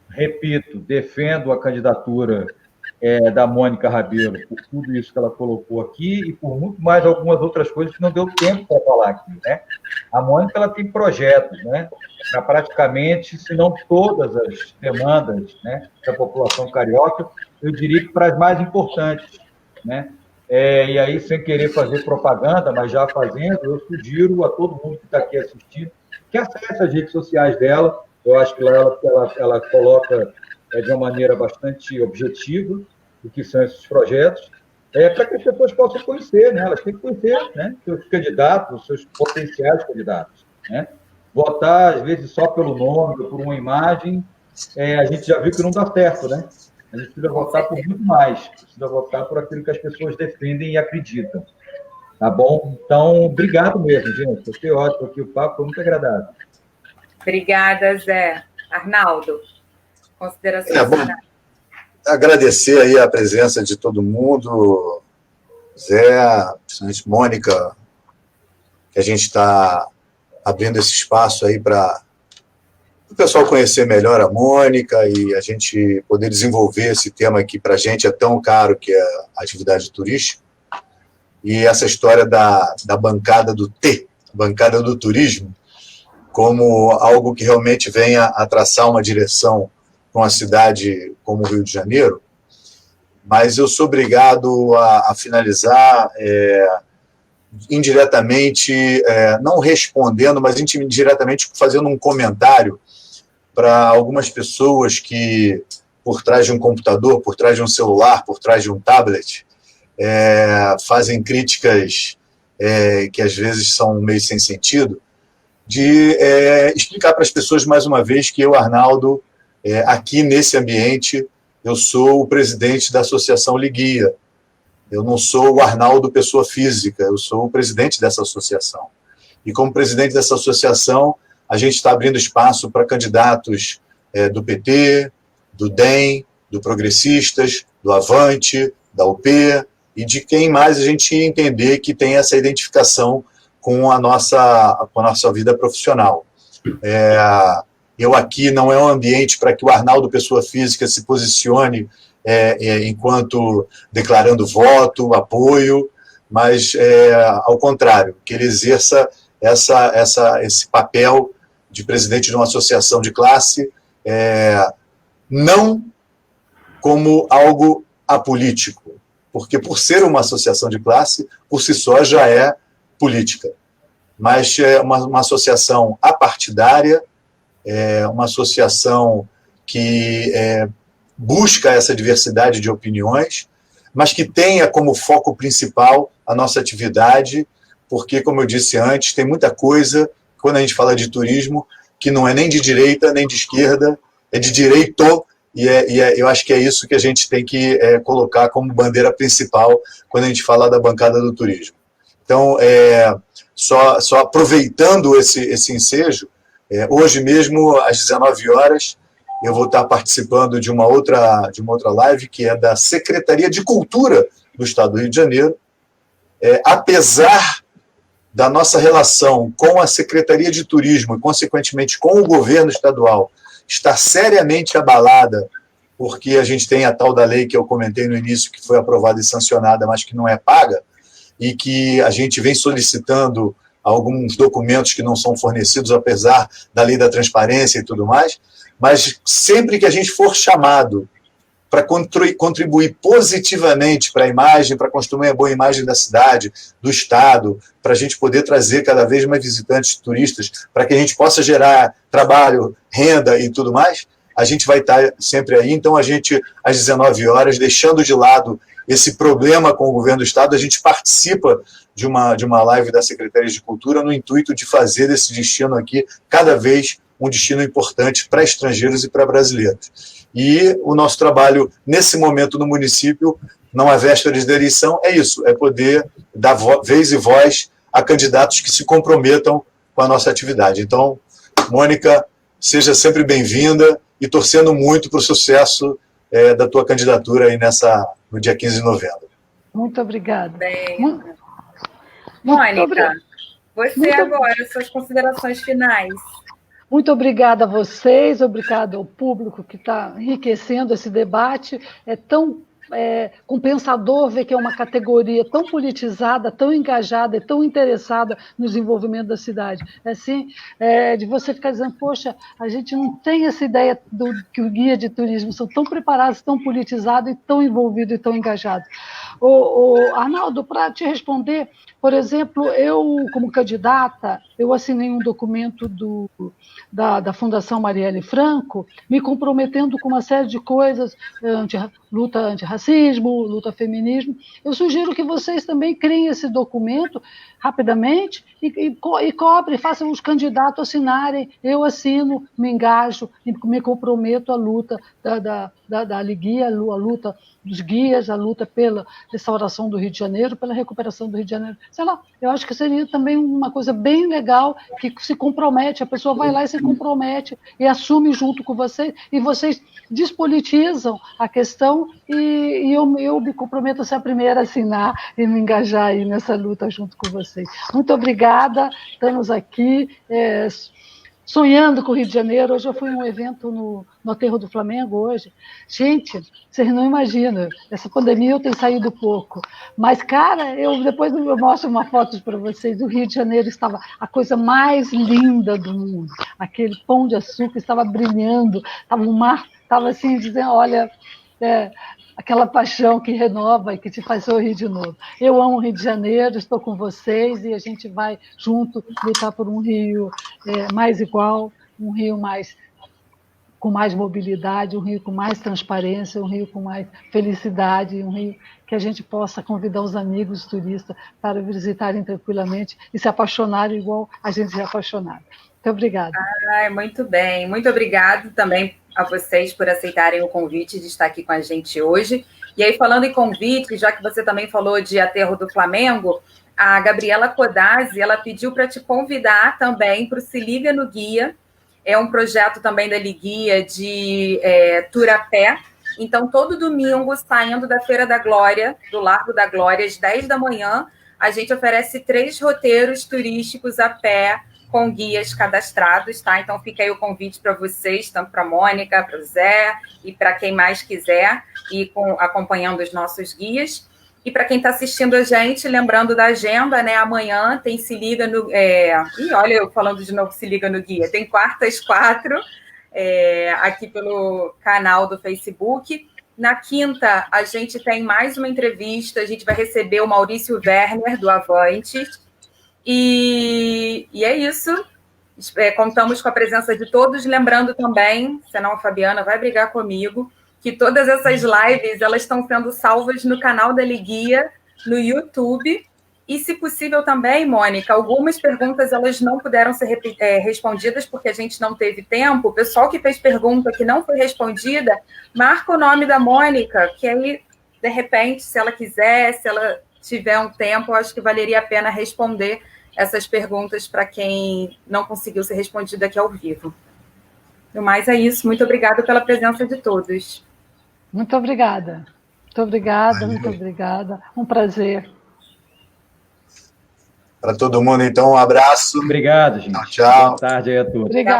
repito, defendo a candidatura da Mônica Rabelo por tudo isso que ela colocou aqui e por muito mais algumas outras coisas que não deu tempo para falar aqui, né? A Mônica, ela tem projetos, né, para praticamente, se não todas as demandas, né, da população carioca, eu diria que para as mais importantes, né? E aí, sem querer fazer propaganda, mas já fazendo, eu sugiro a todo mundo que está aqui assistindo que acesse as redes sociais dela. Eu acho que ela coloca de uma maneira bastante objetiva o que são esses projetos, para que as pessoas possam conhecer, né? Elas têm que conhecer, né, seus candidatos, seus potenciais candidatos, né? Votar, às vezes, só pelo nome ou por uma imagem, a gente já viu que não dá certo, né? A gente precisa votar por muito mais, precisa votar por aquilo que as pessoas defendem e acreditam. Tá bom? Então, obrigado mesmo, gente. Foi ótimo aqui, o papo foi muito agradável. Obrigada, Zé. Arnaldo, considerações finais. Agradecer aí a presença de todo mundo, Zé, principalmente Mônica, que a gente está abrindo esse espaço aí para o pessoal conhecer melhor a Mônica e a gente poder desenvolver esse tema que para a gente é tão caro, que é a atividade turística. E essa história da bancada do T, bancada do turismo, como algo que realmente venha a traçar uma direção com a cidade como o Rio de Janeiro. Mas eu sou obrigado a finalizar indiretamente, não respondendo, mas indiretamente fazendo um comentário para algumas pessoas que, por trás de um computador, por trás de um celular, por trás de um tablet, fazem críticas que às vezes são meio sem sentido, de explicar para as pessoas mais uma vez que eu, Arnaldo, aqui nesse ambiente, eu sou o presidente da Associação Liguia. Eu não sou o Arnaldo pessoa física, eu sou o presidente dessa associação. E como presidente dessa associação, a gente está abrindo espaço para candidatos do PT, do DEM, do Progressistas, do Avante, da UP, e de quem mais a gente entender que tem essa identificação com a nossa vida profissional. Eu aqui não é um ambiente para que o Arnaldo, pessoa física, se posicione enquanto declarando voto, apoio, mas, ao contrário, que ele exerça esse papel de presidente de uma associação de classe, não como algo apolítico, porque por ser uma associação de classe, por si só já é política, mas é uma associação apartidária, uma associação que busca essa diversidade de opiniões, mas que tenha como foco principal a nossa atividade, porque, como eu disse antes, tem muita coisa, quando a gente fala de turismo, que não é nem de direita, nem de esquerda, é de direito, e eu acho que é isso que a gente tem que colocar como bandeira principal quando a gente fala da bancada do turismo. Então, só aproveitando esse ensejo, hoje mesmo, às 19 horas, eu vou estar participando de uma outra live, que é da Secretaria de Cultura do Estado do Rio de Janeiro. Apesar da nossa relação com a Secretaria de Turismo e, consequentemente, com o governo estadual estar seriamente abalada, porque a gente tem a tal da lei que eu comentei no início, que foi aprovada e sancionada, mas que não é paga, e que a gente vem solicitando alguns documentos que não são fornecidos, apesar da lei da transparência e tudo mais, mas sempre que a gente for chamado para contribuir positivamente para a imagem, para construir uma boa imagem da cidade, do Estado, para a gente poder trazer cada vez mais visitantes, turistas, para que a gente possa gerar trabalho, renda e tudo mais, a gente vai estar sempre aí. Então, a gente, às 19 horas, deixando de lado esse problema com o governo do Estado, a gente participa de uma live da Secretaria de Cultura no intuito de fazer desse destino aqui cada vez um destino importante para estrangeiros e para brasileiros. E o nosso trabalho, nesse momento, no município, não à véspera da eleição, é isso, é poder dar vez e voz a candidatos que se comprometam com a nossa atividade. Então, Mônica, seja sempre bem-vinda e torcendo muito para o sucesso da tua candidatura aí no dia 15 de novembro. Muito obrigada. Mônica, você agora, suas considerações finais. Muito obrigada a vocês, obrigada ao público que está enriquecendo esse debate. É tão compensador ver que é uma categoria tão politizada, tão engajada e tão interessada no desenvolvimento da cidade. Assim, de você ficar dizendo, poxa, a gente não tem essa ideia que o guia de turismo são tão preparados, tão politizados e tão envolvidos e tão engajados. Arnaldo, para te responder, por exemplo, eu, como candidata, eu assinei um documento da Fundação Marielle Franco, me comprometendo com uma série de coisas, luta antirracismo, luta feminismo. Eu sugiro que vocês também criem esse documento rapidamente e cobrem, façam os candidatos assinarem, eu assino, me engajo e me comprometo à luta da Liguia, a luta dos guias, a luta pela restauração do Rio de Janeiro, pela recuperação do Rio de Janeiro. Sei lá, eu acho que seria também uma coisa bem legal, que se compromete, a pessoa vai lá e se compromete e assume junto com vocês, e vocês despolitizam a questão e eu me comprometo a ser a primeira a assinar e me engajar aí nessa luta junto com vocês. Muito obrigada, estamos aqui sonhando com o Rio de Janeiro. Hoje eu fui a um evento no Aterro do Flamengo hoje. Gente, vocês não imaginam, essa pandemia eu tenho saído pouco, mas, cara, depois eu mostro uma foto para vocês, o Rio de Janeiro estava a coisa mais linda do mundo, aquele pão de açúcar estava brilhando, estava o mar, estava assim, dizendo, olha, aquela paixão que renova e que te faz sorrir de novo. Eu amo o Rio de Janeiro, estou com vocês e a gente vai junto lutar por um Rio mais igual, um Rio com mais mobilidade, um Rio com mais transparência, um Rio com mais felicidade, um Rio que a gente possa convidar os amigos, os turistas, para visitarem tranquilamente e se apaixonarem igual a gente é apaixonado. Muito obrigada. Muito bem. Muito obrigado também a vocês por aceitarem o convite de estar aqui com a gente hoje. E aí, falando em convite, já que você também falou de Aterro do Flamengo, a Gabriela Codazzi, ela pediu para te convidar também para o Se Liga no Guia. É um projeto também da Liguia de tour a pé. Então, todo domingo, saindo da Feira da Glória, do Largo da Glória, às 10 da manhã, a gente oferece 3 roteiros turísticos a pé, com guias cadastrados, tá? Então fica aí o convite para vocês, tanto para a Mônica, para o Zé e para quem mais quiser ir acompanhando os nossos guias. E para quem está assistindo a gente, lembrando da agenda, né? Amanhã tem Se Liga no... olha eu falando de novo Se Liga no Guia. Tem quartas 4, aqui pelo canal do Facebook. Na quinta, a gente tem mais uma entrevista, a gente vai receber o Maurício Werner, do Avantes. E é isso. Contamos com a presença de todos. Lembrando também, senão a Fabiana vai brigar comigo, que todas essas lives elas estão sendo salvas no canal da Liguia, no YouTube. E, se possível também, Mônica, algumas perguntas elas não puderam ser respondidas porque a gente não teve tempo. O pessoal que fez pergunta que não foi respondida, marca o nome da Mônica, que aí, de repente, se ela quiser, se ela tiver um tempo, eu acho que valeria a pena responder essas perguntas para quem não conseguiu ser respondido aqui ao vivo. No mais, é isso. Muito obrigada pela presença de todos. Muito obrigada. Muito obrigada, muito obrigada. Um prazer. Para todo mundo, então, um abraço. Obrigado, gente. Tchau. Boa tarde aí a todos. Obrigada.